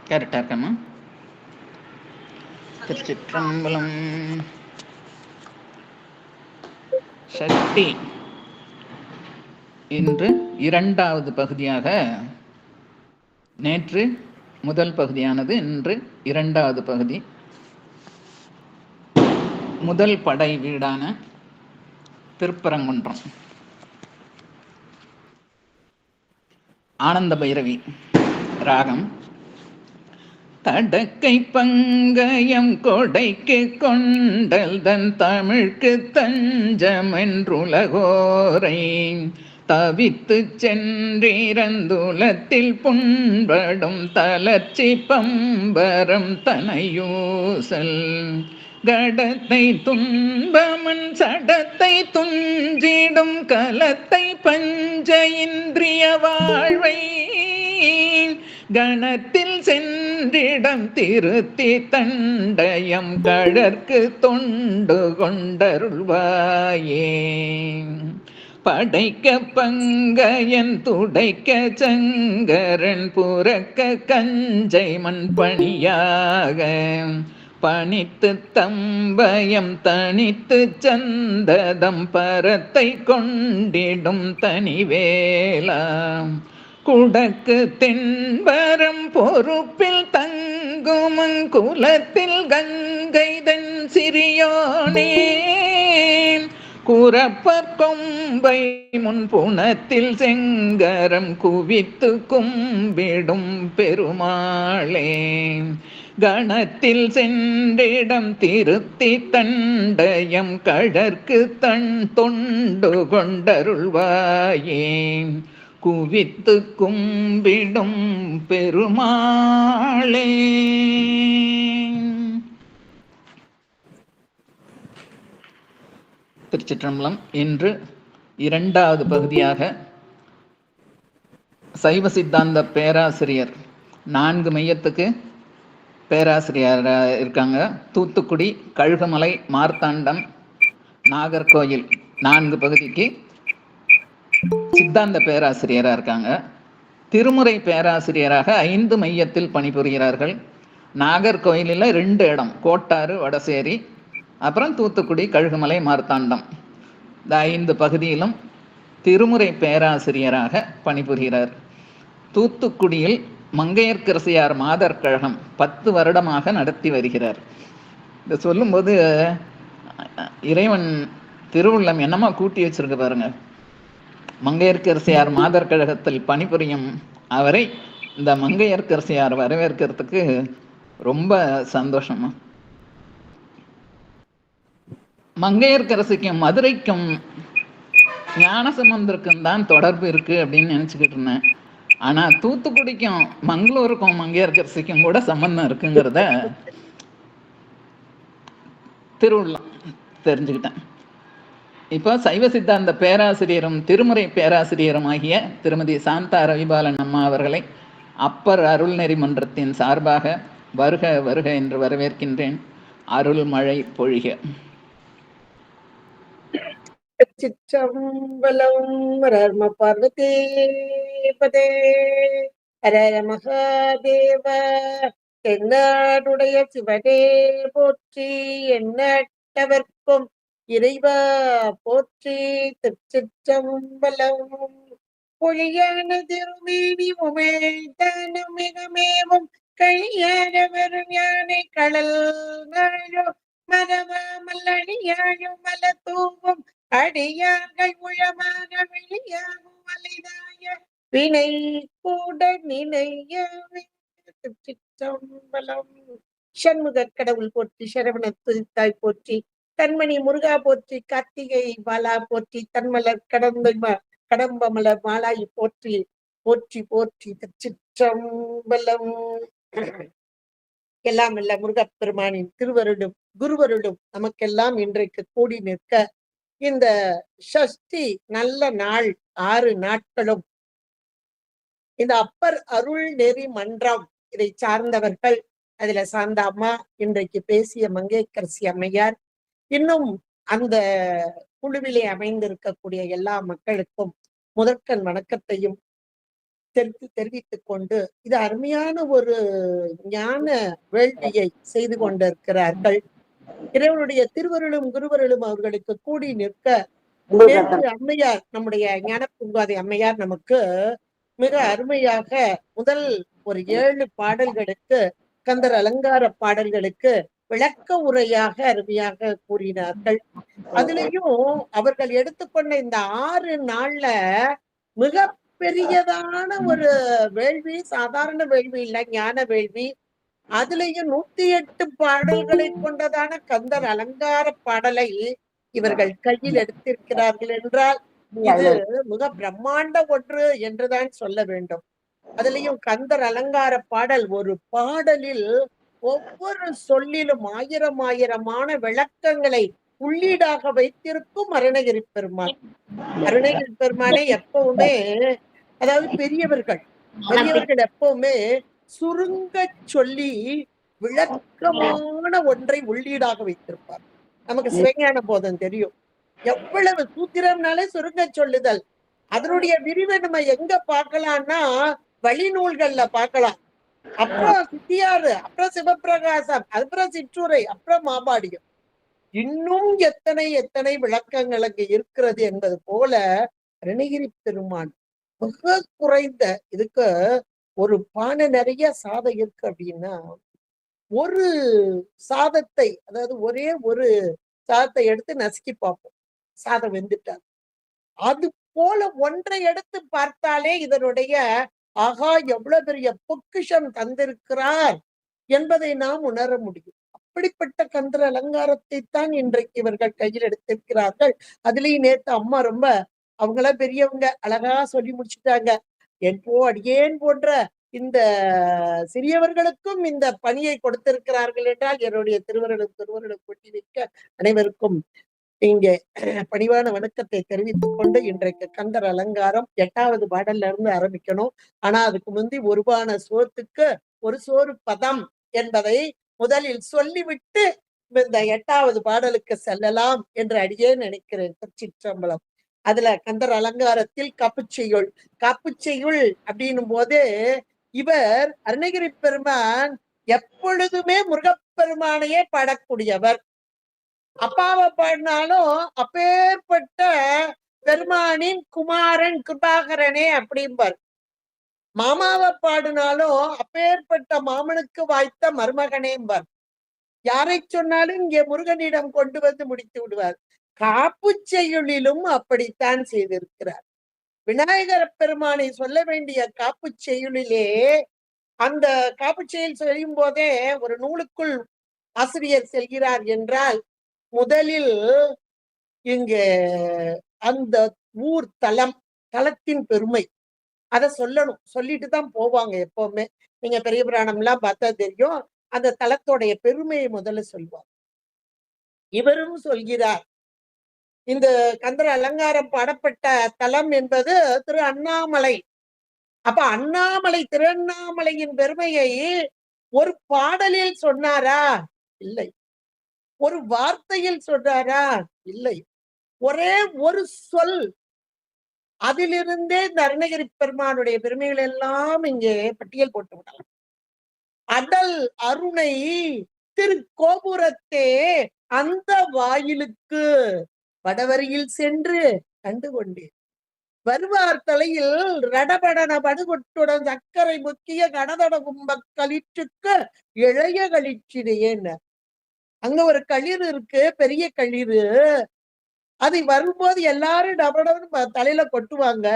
கரெக்டா இருக்கம்மா? திருச்சிற்றம்பலம். சக்தி இன்று இரண்டாவது பகுதியாக, நேற்று முதல் பகுதியானது, இன்று இரண்டாவது பகுதி. முதல் படை வீடான திருப்பரங்குன்றம், ஆனந்த பைரவி ராகம். தடக்கை பங்கயம் கொடைக்கு கொண்டல் தன் தமிழ்க்கு தஞ்சமென்றுலகோரை தவித்து சென்றிரந்துலத்தில் புண்படும் தளர்ச்சி பம்பரம் தனையூசல் கடத்தை துன்பமன் சடத்தை துஞ்சிடும் கலத்தை பஞ்ச இந்திரிய வாழ்வை கணத்தில் சென்றிடம் திருத்தி தண்டயம் கழற்கு தொண்டு கொண்டருள்வாயே. படைக்க பங்கயன் துடைக்க சங்கரன் புறக்க கஞ்சை மண் பணியாக பணித்து தம்பயம் தனித்து சந்ததம் பரத்தை கொண்டிடும் தனிவேலாம் குடக்கு தென்பரம் பொறுப்பில் தங்குமங்குலத்தில் கங்கைதன் சிறியோனே குறப்பற் கொம்பை முன்புணத்தில் செங்கரம் குவித்து கும்பிடும் பெருமாளே கணத்தில் சென்றிடம் திருத்தி தண்டயம் கழற்கு தன் தொண்டு கொண்டருள்வாயே குவித்து கும்பிடும் பெருமாளே. திருச்சிற்றம்பலம். இன்று இரண்டாவது பகுதியாக சைவ சித்தாந்த பேராசிரியர், 4 மையத்துக்கு பேராசிரியர் இருக்காங்க. தூத்துக்குடி, கழுகுமலை, மார்த்தாண்டம், நாகர்கோயில் 4 பகுதிக்கு சித்தாந்த பேராசிரியராக இருக்காங்க. திருமுறை பேராசிரியராக 5 மையத்தில் பணிபுரிகிறார்கள். நாகர்கோயிலில் 2 இடம், கோட்டாறு, வடசேரி, அப்புறம் தூத்துக்குடி, கழுகுமலை, மார்த்தாண்டம், இந்த 5 பகுதியிலும் திருமுறை பேராசிரியராக பணிபுரிகிறார். தூத்துக்குடியில் மங்கையர்க்கரசியார் மாதர் கழகம் 10 வருடமாக நடத்தி வருகிறார். இதை சொல்லும்போது இறைவன் திருவுள்ளம் என்னமா கூட்டி வச்சிருக்கு பாருங்க. மங்கையர்க்கரசியார் மாதர் கழகத்தில் பணிபுரியும் அவரை இந்த மங்கையர்க்கரசியார் வரவேற்கிறதுக்கு ரொம்ப சந்தோஷமா. மங்கையர்க்கரசிக்கும் மதுரைக்கும் ஞானசம்பந்தருக்கும் தான் தொடர்பு இருக்கு அப்படின்னு நினைச்சுக்கிட்டு இருந்தேன். ஆனா தூத்துக்குடிக்கும் மங்களூருக்கும் மங்கையர்க்கரசிக்கும் கூட சம்பந்தம் இருக்குங்கிறத திருவுள்ளம் தெரிஞ்சுக்கிட்டேன். இப்போ சைவ சித்தாந்த பேராசிரியரும் திருமுறை பேராசிரியரும் ஆகிய திருமதி சாந்தா ரவிபாலன் அம்மா அவர்களை அப்பர் அருள்நெறி மன்றத்தின் சார்பாக வருக வருக என்று வரவேற்கின்றேன். அருள் மழை பொழிக. சிற்றம்பலம். ஹர பார்வதீபதே, ஹர மகாதேவ. தென்னாடுடைய சிவனே போற்றி, எண்ணற்றவர்க்கும் இறைவா போற்றி. திருச்சிற்றம்பலம். பொழியான திருமேனி உமேதானம் மிகமேவும் கையான வரும் யானை கடல் நாழோ மரமாமல்லணியாழும் மல தூவும் அடியார்கள் உழமாக வெளியாகும் மலைதாய வினை கூட நினைய. சிற்றம்பலம். சண்முகக் கடவுள் போற்றி, சரவண துதித்தாய் போற்றி, தன்மணி முருகா போற்றி, கார்த்திகை பாலா போற்றி, தன்மலர் கடம்பமலர் மாலாய் போற்றி போற்றி போற்றி. திருச்சிற்றம்பலம். எல்லாம் இல்ல முருகப்பெருமானின் திருவருடும் குருவருடும் நமக்கெல்லாம் இன்றைக்கு கூடி நிற்க இந்த சஷ்டி நல்ல நாள் 6 நாட்களும் இந்த அப்பர் அருள் நெறி மன்றம் இதை சார்ந்தவர்கள், அதுல சார்ந்த அம்மா, இன்றைக்கு பேசிய மங்கையர்க்கரசி அம்மையார், இன்னும் அந்த குழுவிலே அமைந்திருக்கக்கூடிய எல்லா மக்களுக்கும் முதற்கண் வணக்கத்தையும் தெரிவித்துக் கொண்டு இது அருமையான ஒரு ஞான வேள்வியை செய்து கொண்டிருக்கிறார்கள். இறைவனுடைய திருவருளும் குருவருளும் அவர்களுக்கு கூடி நிற்க நேற்று அம்மையார், நம்முடைய ஞான பூங்காதை அம்மையார் நமக்கு மிக அருமையாக முதல் ஒரு 7 பாடல்களுக்கு, கந்தர் அலங்கார பாடல்களுக்கு விளக்க உரையாக அருமையாக கூறினார்கள். அதுலயும் அவர்கள் எடுத்துக்கொண்ட இந்த 6 நாள்ல மிக பெரியதான ஒரு வேள்வி, சாதாரண வேள்வி இல்ல, ஞான வேள்வி. அதுலயும் 108 பாடல்களை கொண்டதான கந்தர் அலங்கார பாடலை இவர்கள் கையில் எடுத்திருக்கிறார்கள் என்றால் இது மிக பிரம்மாண்ட ஒன்று என்றுதான் சொல்ல வேண்டும். அதுலயும் கந்தர் அலங்கார பாடல், ஒரு பாடலில் ஒவ்வொரு சொல்லிலும் ஆயிரமான விளக்கங்களை உள்ளீடாக வைத்திருக்கும் அருணகிரி பெருமான். அருணகிரி பெருமானே எப்பவுமே, அதாவது பெரியவர்கள் எப்பவுமே சுருங்க சொல்லி விளக்கமான ஒன்றை உள்ளீடாக வைத்திருப்பார். நமக்கு சிவஞான போதம் தெரியும். எவ்வளவு சூத்திரம்னாலே சுருங்க சொல்லுதல். அதனுடைய விரிவை நம்ம எங்க பார்க்கலாம்னா வழிநூல்கள்ல பார்க்கலாம். அப்புறம் சித்தியாறு, அப்புறம் சிவப்பிரகாசம், அப்புறம் சிற்றுரை, அப்புறம் மாபாடியம். இன்னும் எத்தனை விளக்கங்கள் அங்கு இருக்கிறது என்பது போல அருணகிரி பெருமான் மிக குறைந்த இதுக்கு ஒரு பானை நிறைய சாதம் இருக்கு அப்படின்னா, ஒரு சாதத்தை, அதாவது ஒரே ஒரு சாதத்தை எடுத்து நசுக்கி பார்ப்போம், சாதம் வெந்துட்டார். அது போல ஒன்றை எடுத்து பார்த்தாலே இதனுடைய ஆகா எவ்வளவு பெரிய பொக்கிஷம் தந்திருக்கிறார் என்பதை நாம் உணர முடியும். அப்படிப்பட்ட கந்தர் அலங்காரத்தை தான் இன்றைக்கு இவர்கள் கையில் எடுத்திருக்கிறார்கள். அதுலயும் நேத்து அம்மா ரொம்ப, அவங்கள பெரியவங்க, அழகா சொல்லி முடிச்சுட்டாங்க. அடியேன் போன்ற இந்த சிறியவர்களுக்கும் இந்த பணியை கொடுத்திருக்கிறார்கள் என்றால் என்னுடைய திருவருளும் கொட்டி வைக்க அனைவருக்கும் இங்கே பணிவான வணக்கத்தை தெரிவித்துக் கொண்டு இன்றைக்கு கந்தர் அலங்காரம் 8வது பாடல்ல இருந்து ஆரம்பிக்கணும். ஆனா அதுக்கு முந்தி ஒருபான சோத்துக்கு ஒரு சோறு பதம் என்பதை முதலில் சொல்லிவிட்டு இந்த 8வது பாடலுக்கு செல்லலாம் என்று அடியே நினைக்கிறேன். திருச்சிற்றம்பலம். அதுல கந்தர் அலங்காரத்தில் காப்புச்செய்யுள் அப்படின்னும் போது இவர் அருணகிரி பெருமான் எப்பொழுதுமே முருகப்பெருமானையே பாடக்கூடியவர். அப்பாவை பாடினாலும் அப்பேற்பட்ட பெருமானின் குமாரன் கிருபாகரனே அப்படிம்பார். மாமாவை பாடினாலும் அப்பேற்பட்ட மாமனுக்கு வாய்த்த மருமகனேம்பார். யாரை சொன்னாலும் இங்கே முருகனிடம் கொண்டு வந்து முடித்து விடுவார். காப்பு செய்யுளிலும் அப்படித்தான் செய்திருக்கிறார். விநாயகர பெருமானை சொல்ல வேண்டிய காப்பு செய்யுளிலே, அந்த காப்பு செயல் செய்யும் போதே ஒரு நூலுக்குள் ஆசிரியர் செல்கிறார் என்றால் முதலில் இங்க அந்த ஊர் தலத்தின் பெருமை அதை சொல்லணும். சொல்லிட்டு தான் போவாங்க எப்பவுமே. நீங்க பெரிய புராணம் எல்லாம் பார்த்தா தெரியும். அந்த தலத்தோடைய பெருமையை முதல்ல சொல்லுவார். இவரும் சொல்கிறார். இந்த கந்தர் அலங்காரம் பாடப்பட்ட தலம் என்பது திரு அண்ணாமலை. அப்ப அண்ணாமலை, திருவண்ணாமலையின் பெருமையை ஒரு பாடலில் சொன்னாரா? இல்லை. ஒரு வார்த்தையில் சொல்றாரா? இல்லை. ஒரே ஒரு சொல், அதிலிருந்தே இந்த அருணகிரி பெருமானுடைய பெருமைகள் எல்லாம் இங்கே பட்டியல் போட்டு விடலாம். அடல் அருணை திருக்கோபுரத்தே அந்த வாயிலுக்கு வடவரியில் சென்று கண்டு கொண்டேன். வருவார் தலையில் ரடபடன படுகொட்டுடன் சக்கரை முக்கிய கனதட கும்ப களிற்றுக்கு இளைய களிச்சிடையேன். அங்க ஒரு களிறு இருக்கு, பெரிய களிறு. அது வரும்போது எல்லாரும் டபடன்னு தலையில கொட்டுவாங்க.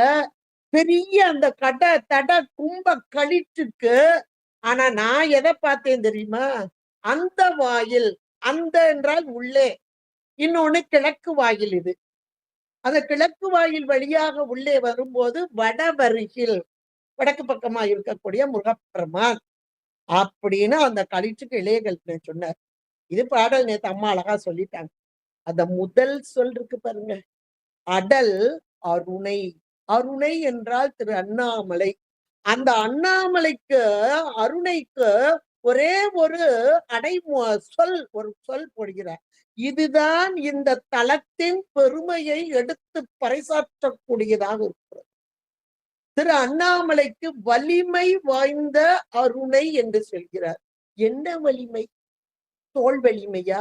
பெரிய அந்த தட கும்ப களிற்றுக்கு. ஆனா நான் எதை பார்த்தேன் தெரியுமா? அந்த வாயில், அந்த என்றால் உள்ளே, இன்னொன்னு கிழக்கு வாயில். இது அந்த கிழக்கு வாயில் வழியாக உள்ளே வரும்போது வடவருகில், வடக்கு பக்கமா இருக்கக்கூடிய முருகப்பெருமான் அப்படின்னு அந்த களிற்றுக்கு இளையகள் சொன்னார். இது பாடல் நேத்து அம்மா அழகா சொல்லிட்டாங்க. அந்த முதல் சொல் இருக்கு பாருங்க, அடல் அருணை. அருணை என்றால் திரு அண்ணாமலை. அந்த அண்ணாமலைக்கு, அருணைக்கு ஒரே ஒரு ஒரு சொல் போடுகிறார். இதுதான் இந்த தலத்தின் பெருமையை எடுத்து பறைசாற்றக்கூடியதாக இருக்கிறது. திரு அண்ணாமலைக்கு வலிமை வாய்ந்த அருணை என்று சொல்கிறார். என்ன வலிமை? தோல் வலிமையா?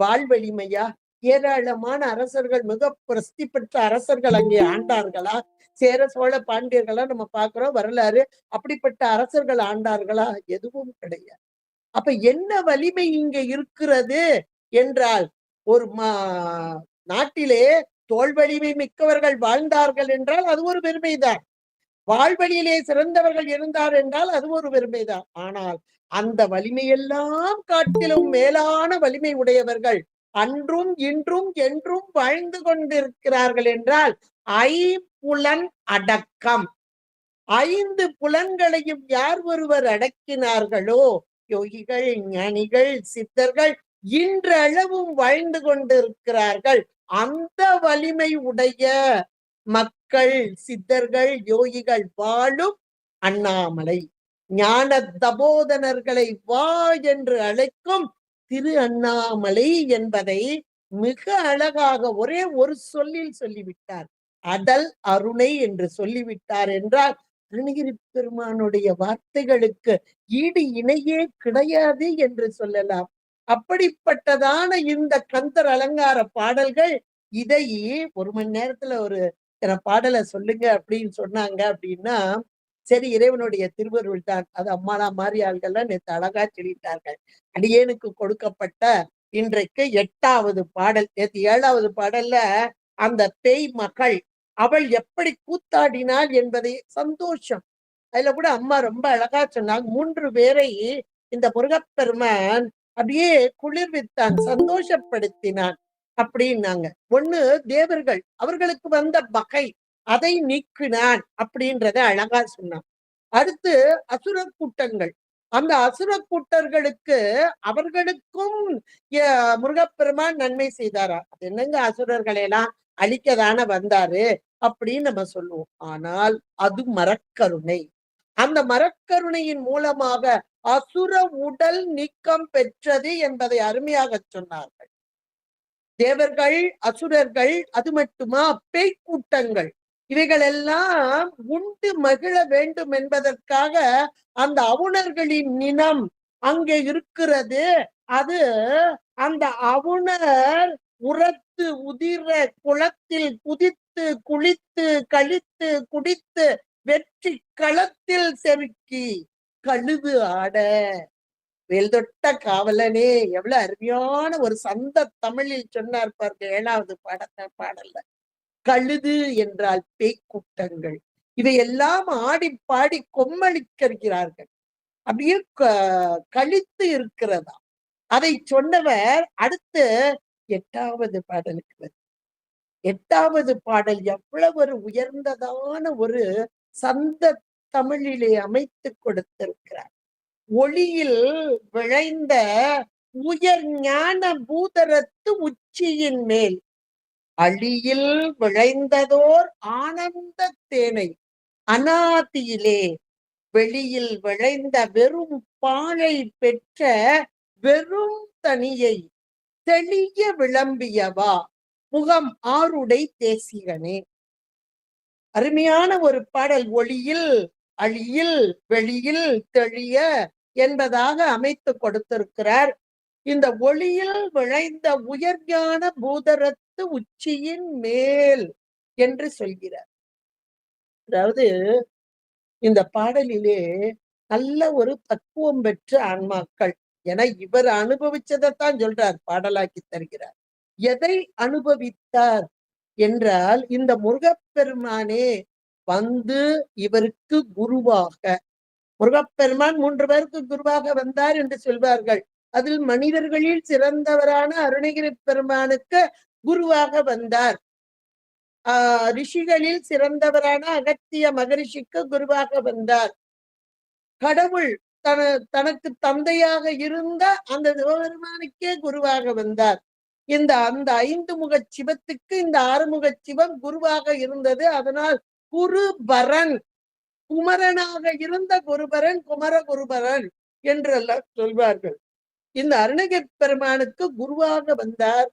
வாள் வலிமையா? ஏராளமான அரசர்கள், மிக பிரசித்தி பெற்ற அரசர்கள் அங்கே ஆண்டார்களா? சேர சோழ பாண்டியர்களா நம்ம பார்க்கிறோம் வரலாறு. அப்படிப்பட்ட அரசர்கள் ஆண்டார்களா? எதுவும் கிடையாது. அப்ப என்ன வலிமை இங்க இருக்கிறது என்றால், ஒரு நாட்டிலே தோல் வலிமை மிக்கவர்கள் வாழ்ந்தார்கள் என்றால் அது ஒரு பெருமைதான். வாழ்வழியிலே சிறந்தவர்கள் இருந்தார் என்றால் அது ஒரு பெருமைதான். ஆனால் அந்த வலிமையெல்லாம் காட்டிலும் மேலான வலிமை உடையவர்கள் அன்றும் இன்றும் என்றும் வாழ்ந்து கொண்டிருக்கிறார்கள் என்றால் ஐம்புலன் அடக்கம். 5 புலன்களையும் யார் ஒருவர் அடக்கினார்களோ, யோகிகள், ஞானிகள், சித்தர்கள் இன்றளவும் வாழ்ந்து கொண்டிருக்கிறார்கள். அந்த வலிமை உடைய மக்கள், சித்தர்கள், யோகிகள் வாழும் அண்ணாமலை. ஞான தபோதனர்களை வா என்று அழைக்கும் திரு அண்ணாமலை என்பதை மிக அழகாக ஒரே ஒரு சொல்லில் சொல்லிவிட்டார். அடல் அருணை என்று சொல்லிவிட்டார் என்றால் அருணகிரி பெருமானுடைய வார்த்தைகளுக்கு ஈடு இணையே கிடையாது என்று சொல்லலாம். அப்படிப்பட்டதான இந்த கந்தர் அலங்கார பாடல்கள், இதை 1 மணி நேரத்துல ஒரு பாடலை சொல்லுங்க அப்படின்னு சொன்னாங்க அப்படின்னா, சரி இறைவனுடைய திருவருள் தான். அது அம்மாளா மாறி ஆள்கள்லாம் நேற்று அழகா சொல்லிட்டார்கள். அடியேனுக்கு கொடுக்கப்பட்ட இன்றைக்கு 8வது பாடல். நேற்று 7வது பாடல்ல அந்த பேய் மகள் அவள் எப்படி கூத்தாடினாள் என்பதை சந்தோஷம். அதுல கூட அம்மா ரொம்ப அழகா சொன்னாங்க. 3 பேரை இந்த முருகப்பெருமான் அப்படியே குளிர்வித்தான், சந்தோஷப்படுத்தினான் அப்படின்னாங்க. 1 தேவர்கள், அவர்களுக்கு வந்த பகை அதை நீக்கினான் அப்படின்றத அழகா சொன்னான். அடுத்து அசுர கூட்டங்கள், அந்த அசுர கூட்டர்களுக்கு அவர்களுக்கும் முருகப்பெருமான் நன்மை செய்தாரா? அது என்னங்க, அசுரர்களை எல்லாம் அழிக்கதான வந்தாரு அப்படின்னு நம்ம சொல்லுவோம். ஆனால் அது மரக்கருணை. அந்த மரக்கருணையின் மூலமாக அசுர உடல் நீக்கம் பெற்றது என்பதை அருமையாக சொன்னார்கள். தேவர்கள், அசுரர்கள், அது மட்டுமா பேய் கூட்டங்கள், இவைகள் எல்லாம் உண்டு மகிழ வேண்டும் என்பதற்காக அந்த அவுணர்களின் நினம் அங்கே இருக்கிறது. அது அந்த அவுணர் உரத்து உதிர குளத்தில் குதித்து குளித்து கழித்து குடித்து வெற்றி களத்தில் செருக்கி கழுது ஆட. வேல்தொட்ட காவலனே, எவ்வளவு அருமையான ஒரு சந்த தமிழில் சொன்னார் பாருங்க 7வது பாடல்ல. கழுது என்றால் பேய்க்கூட்டங்கள், இவையெல்லாம் ஆடி பாடி கொம்மளிக்கிறார்கள். அப்படியே கழித்து இருக்கிறதா. அதை சொன்னவர் அடுத்து 8வது பாடலுக்கு வருது. 8வது பாடல் எவ்வளவு ஒரு உயர்ந்ததான ஒரு சந்த தமிழிலே அமைத்து கொடுத்திருக்கிறார். ஒளியில் விளைந்த உயர் ஞான பூதரத்து உச்சியின் மேல் அழியில் விளைந்ததோர் ஆனந்த தேனை அநாதியிலே வெளியில் விளைந்த வெறும் பாழை பெற்ற வெறும் தனியை தெளிய விளம்பியவா முகம் ஆருடை தேசிகனே. அருமையான ஒரு பாடல். ஒளியில், அழியில், வெளியில், தெளிய என்பதாக அமைத்து கொடுத்திருக்கிறார். இந்த ஒளியில் விளைந்த உயர்ஞான பூதரத்து உச்சியின் மேல் என்று சொல்கிறார். அதாவது இந்த பாடலிலே நல்ல ஒரு பக்குவம் பெற்ற ஆன்மாக்கள், என இவர் அனுபவிச்சதைத்தான் சொல்றார், பாடலாக்கி தருகிறார். எதை அனுபவித்தார் என்றால், இந்த முருகப்பெருமானே வந்து இவருக்கு குருவாக, முருகப்பெருமான் 3 பேருக்கு குருவாக வந்தார் என்று சொல்வார்கள். அதில் மனிதர்களில் சிறந்தவரான அருணகிரி பெருமானுக்கு குருவாக வந்தார். ரிஷிகளில் சிறந்தவரான அகத்திய மகரிஷிக்கு குருவாக வந்தார். கடவுள் தனக்கு தந்தையாக இருந்த அந்த சிவபெருமானுக்கே குருவாக வந்தார். அந்த 5 முக சிவத்துக்கு இந்த 6 முக சிவம் குருவாக இருந்தது. அதனால் குருபரன், குமரனாக இருந்த குருபரன் குமரகுருபரன் என்றெல்லாம் சொல்வார்கள். இந்த அருணகிரி பெருமானுக்கு குருவாக வந்தார்.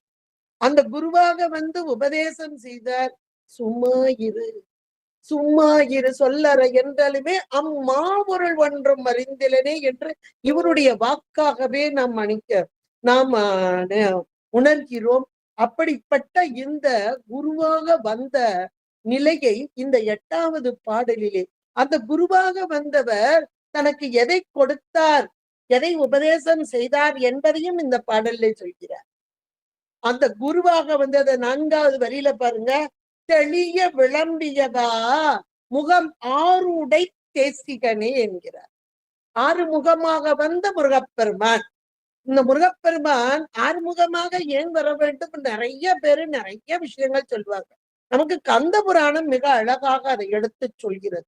அந்த குருவாக வந்து உபதேசம் செய்தார். சும்மா இரு, சும்மா இரு சொல்லற என்றாலுமே அம்மா பொருள் ஒன்றும் அறிந்திலனே என்று இவருடைய வாக்காகவே நாம் உணர்கிறோம். அப்படிப்பட்ட இந்த குருவாக வந்த நிலையை இந்த 8வது பாடலிலே அந்த குருவாக வந்தவர் தனக்கு எதை கொடுத்தார், எதை உபதேசம் செய்தார் என்பதையும் இந்த பாடலிலே சொல்கிறார். அந்த குருவாக வந்தது 4வது வரியில பாருங்க, தெளிய விளம்பியதா முகம் ஆறுடை தேசிகனே என்கிறார். 6 முகமாக வந்த முருகப்பெருமான். இந்த முருகப்பெருமான் 6 முகமாக ஏன் வர வேண்டும்? நிறைய பேரு நிறைய விஷயங்கள் சொல்லுவாங்க. நமக்கு கந்த புராணம் மிக அழகாக அதை எடுத்து சொல்கிறது.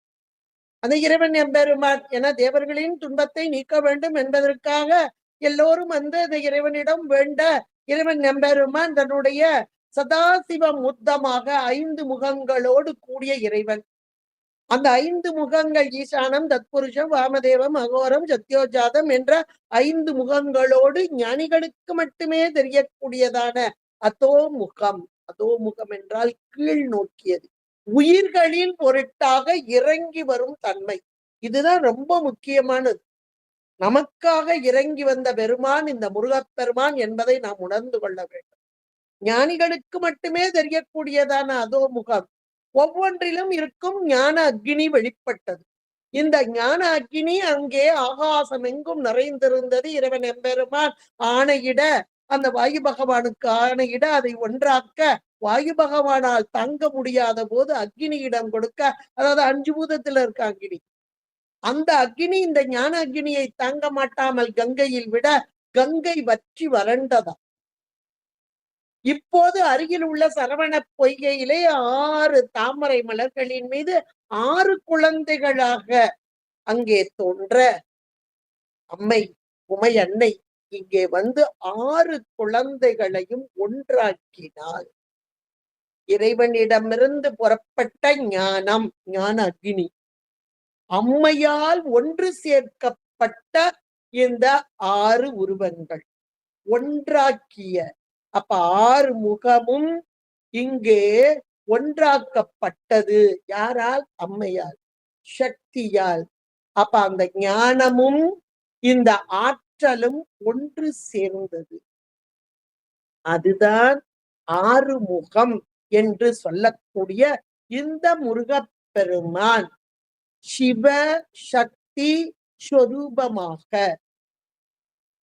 அந்த இறைவன் எம்பெருமான் என தேவர்களின் துன்பத்தை நீக்க வேண்டும் என்பதற்காக எல்லோரும் வந்து அந்த இறைவனிடம் வேண்ட இறைவன் எம்பெருமான் தன்னுடைய சதாசிவ முத்தமாக 5 முகங்களோடு கூடிய இறைவன். அந்த 5 முகங்கள் ஈசானம், தத்புருஷம், வாமதேவம், அகோரம், சத்யோஜாதம் என்ற 5 முகங்களோடு ஞானிகளுக்கு மட்டுமே தெரியக்கூடியதான அதோ முகம். அதோ முகம் என்றால் கீழ் நோக்கியது, உயிர்களின் பொருட்டாக இறங்கி வரும் தன்மை. இதுதான் ரொம்ப முக்கியமானது. நமக்காக இறங்கி வந்த பெருமான் இந்த முருகப்பெருமான் என்பதை நாம் உணர்ந்து கொள்ள வேண்டும். ஞானிகளுக்கு மட்டுமே தெரியக்கூடியதான அதோ முகம். ஒவ்வொன்றிலும் இருக்கும் ஞான அக்னி வெளிப்பட்டது. இந்த ஞான அக்னி அங்கே ஆகாசம் எங்கும் நிறைந்திருந்தது. இறைவன் எம்பெருமான் ஆணையிட, அந்த வாயு பகவானுக்கு ஆணையிட அதை ஒன்றாக்க, வாயு பகவானால் தாங்க முடியாத போது அக்னியிடம் கொடுக்க, அதாவது 5 பூதத்துல இருக்க அக்னி, அந்த அக்னி இந்த ஞான அக்னியை தாங்க மாட்டாமல் கங்கையில் விட கங்கை வற்றி வறண்டதா. இப்போது அருகில் உள்ள சரவண பொய்கையிலே 6 தாமரை மலர்களின் மீது 6 குழந்தைகளாக அங்கே தோன்ற அம்மை உமை அன்னை இங்கே வந்து 6 குழந்தைகளையும் ஒன்றாக்கினாள். இறைவனிடமிருந்து புறப்பட்ட ஞானம், ஞான அக்னி அம்மையால் ஒன்று சேர்க்கப்பட்ட இந்த 6 உருவங்கள் ஒன்றாக்கிய. அப்ப 6 முகமும் இங்கே ஒன்றாக்கப்பட்டது. யாரால்? அம்மையால், சக்தியால். அப்ப அந்த ஞானமும் இந்த ஆற்றலும் ஒன்று சேர்ந்தது. அதுதான் 6 முகம் என்று சொல்லக்கூடிய இந்த முருகப்பெருமான் சிவ சக்தி சொரூபமாக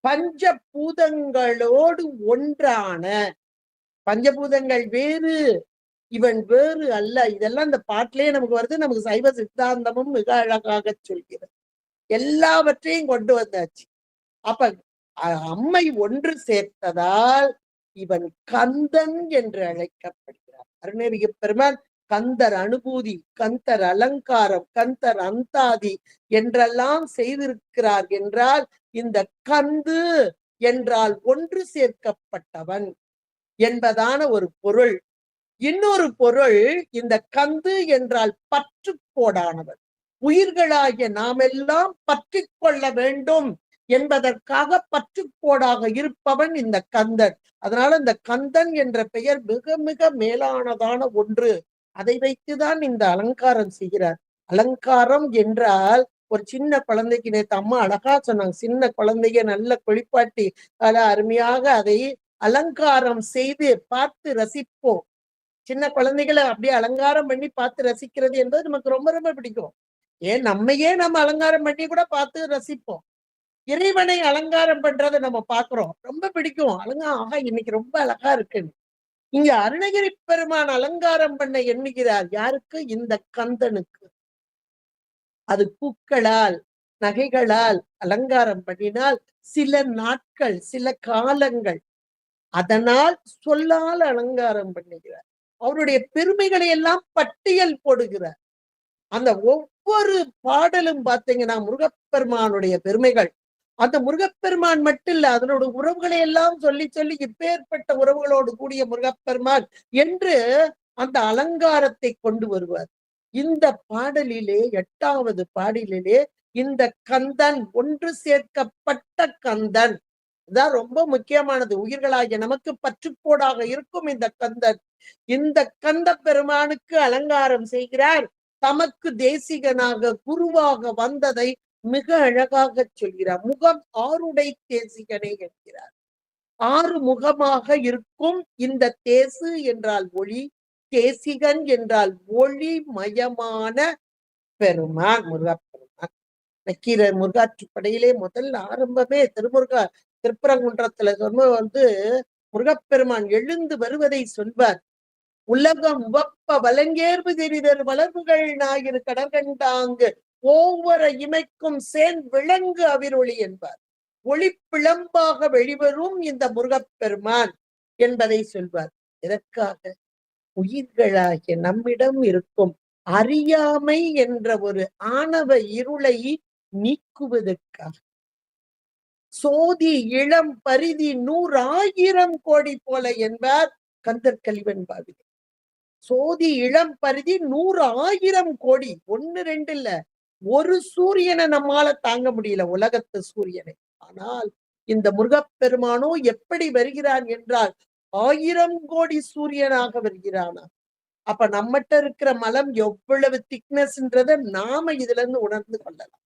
பஞ்சபூதங்களோடு ஒன்றான, பஞ்சபூதங்கள் வேறு இவன் வேறு அல்ல. இதெல்லாம் இந்த பாட்டிலேயே நமக்கு வருது. நமக்கு சைவ சித்தாந்தமும் மிக அழகாக சொல்கிறது. எல்லாவற்றையும் கொண்டு வந்தாச்சு. அப்ப அம்மை ஒன்று சேர்த்ததால் இவன் கந்தன் என்று அழைக்கப்படுகிறார். அருணகிரி பெருமான் கந்தர் அனுபூதி, கந்தர் அலங்காரம், கந்தர் அந்தாதி என்றெல்லாம் செய்திருக்கிறார் என்றால், இந்த கந்து என்றால் ஒன்று சேர்க்கப்பட்டவன் என்பதான ஒரு பொருள். இன்னொரு பொருள், இந்த கந்து என்றால் பற்றுக்கோடானவன். உயிர்களாகிய நாமெல்லாம் பற்றி கொள்ள வேண்டும் என்பதற்காக பற்றுக்கோடாக இருப்பவன் இந்த கந்தன். அதனால இந்த கந்தன் என்ற பெயர் மிக மிக மேலானதான ஒன்று. அதை வைத்துதான் இந்த அலங்காரம் செய்கிறார். அலங்காரம் என்றால் ஒரு சின்ன குழந்தைக்கு நேற்று அம்மா அழகா சொன்னாங்க. சின்ன குழந்தைய நல்ல குளிப்பாட்டி அருமையாக அதை அலங்காரம் செய்து பார்த்து ரசிப்போம். சின்ன குழந்தைகளை அப்படியே அலங்காரம் பண்ணி பார்த்து ரசிக்கிறது என்பது நமக்கு ரொம்ப ரொம்ப பிடிக்கும். ஏன் நம்மையே நம்ம அலங்காரம் பண்ணி கூட பார்த்து ரசிப்போம். இறைவனை அலங்காரம் பண்றதை நம்ம பாக்குறோம், ரொம்ப பிடிக்கும். ஆஹா இன்னைக்கு ரொம்ப அழகா இருக்குன்னு. இங்க அருணகிரி பெருமான் அலங்காரம் பண்ண எண்ணுகிறார். யாருக்கு? இந்த கந்தனுக்கு. அது பூக்களால் நகைகளால் அலங்காரம் பண்ணினால் சில நாட்கள் சில காலங்கள், அதனால் சொல்லால் அலங்காரம் பண்ணுகிறார். அவருடைய பெருமைகளை எல்லாம் பட்டியல் போடுகிறார். அந்த ஒவ்வொரு பாடலும் பார்த்தீங்கன்னா முருகப்பெருமானுடைய பெருமைகள். அந்த முருகப்பெருமான் மட்டும் இல்ல, அதனோட உறவுகளை எல்லாம் சொல்லி சொல்லி இப்பேற்பட்ட உறவுகளோடு கூடிய முருகப்பெருமான் என்று அந்த அலங்காரத்தை கொண்டு வருவார். இந்த பாடலிலே 8வது பாடலிலே இந்த கந்தன் ஒன்று சேர்க்கப்பட்ட கந்தன் தான் ரொம்ப முக்கியமானது. உயிர்களாகிய நமக்கு பற்றுக்கோடாக இருக்கும் இந்த கந்தன். இந்த கந்த பெருமானுக்கு அலங்காரம் செய்கிறார். தமக்கு தேசிகனாக குருவாக வந்ததை மிக அழகாக சொல்கிறார். முகம் ஆருடை தேசிகனே என்கிறார். 6 முகமாக இருக்கும் இந்த தேசு என்றால் ஒளி, தேசிகன் என்றால் ஒளி மயமான பெருமான் முருகப்பெருமான். நக்கீரர் முருகாற்றுப்படையிலே முதல் ஆரம்பமே திருப்பரங்குன்றத்துல முருகப்பெருமான் எழுந்து வருவதை சொல்வார். உலகம் உவப்ப வலங்கேர்வு தெரிதர் வளர்வுகள் ஞாயிறு கடற்கண்டாங்கு ஒவ்வொரு இமைக்கும் சேன் விளங்கு அவிரொளி என்பார். ஒளிப்பிளம்பாக வெளிவரும் இந்த முருகப்பெருமான் என்பதை சொல்வார். எதற்காக? உயிர்களாகிய நம்மிடம் இருக்கும் அறியாமை என்ற ஒரு ஆணவ இருளை நீக்குவதற்காக. சோதி இளம் பரிதி 100,000 கோடி போல என்பார் கந்தர் கலிவன் பாவிதர். சோதி இளம் பரிதி 100,000 கோடி, 1 2 இல்ல, ஒரு சூரியனை நம்மால தாங்க முடியல, உலகத்து சூரியனை. ஆனால் இந்த முருகப்பெருமானோ எப்படி வருகிறான் என்றால் 1000 கோடி சூரியனாக வருகிறானா. அப்ப நம்மகிட்ட இருக்கிற மலம் எவ்வளவு திக்னஸ்ன்றத நாம இதுல இருந்து உணர்ந்து கொள்ளலாம்.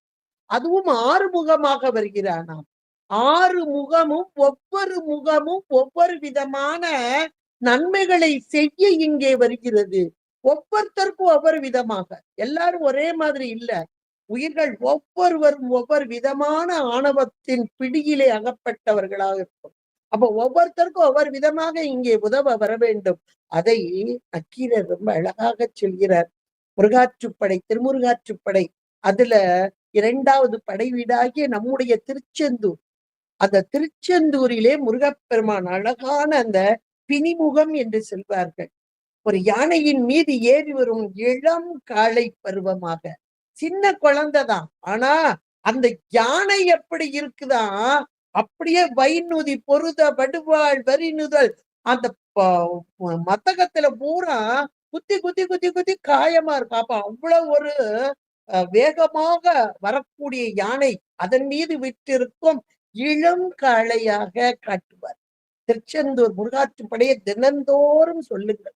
அதுவும் 6 முகமாக வருகிறானாம். 6 முகமும் ஒவ்வொரு விதமான நன்மைகளை செய்ய இங்கே வருகிறது. ஒவ்வொருத்தருக்கும் ஒவ்வொரு விதமாக, எல்லாரும் ஒரே மாதிரி இல்ல. உயிர்கள் ஒவ்வொருவரும் ஒவ்வொரு விதமான ஆணவத்தின் பிடியிலே அகப்பட்டவர்களாக இருக்கும். அப்ப ஒவ்வொருத்தருக்கும் ஒவ்வொரு விதமாக இங்கே உதவ வர வேண்டும். அதை நக்கீரர் ரொம்ப அழகாக சொல்கிறார். முருகாற்றுப்படை, திருமுருகாற்றுப்படை, அதுல 2வது படை வீடாகிய நம்முடைய திருச்செந்தூர். அந்த திருச்செந்தூரிலே முருகப்பெருமான் அழகான அந்த பிணிமுகம் என்று சொல்வார்கள். ஒரு யானையின் மீது ஏறி வரும் இளம் காளை பருவமாக, சின்ன குழந்தைதான். ஆனா அந்த யானை எப்படி இருக்குதான், அப்படியே வைநுதி பொருத வடுவாள் வரிநுதல், அந்த மத்தகத்துல பூரா குத்தி குத்தி குத்தி குத்தி காயமா இருக்கு. அப்ப அவ்வளவு ஒரு வேகமாக வரக்கூடிய யானை, அதன் மீது விட்டிருக்கும் இளம் காளையாக காட்டுவார். திருச்செந்தூர் முருகாற்றுப்படையை தினந்தோறும் சொல்லுங்கள்.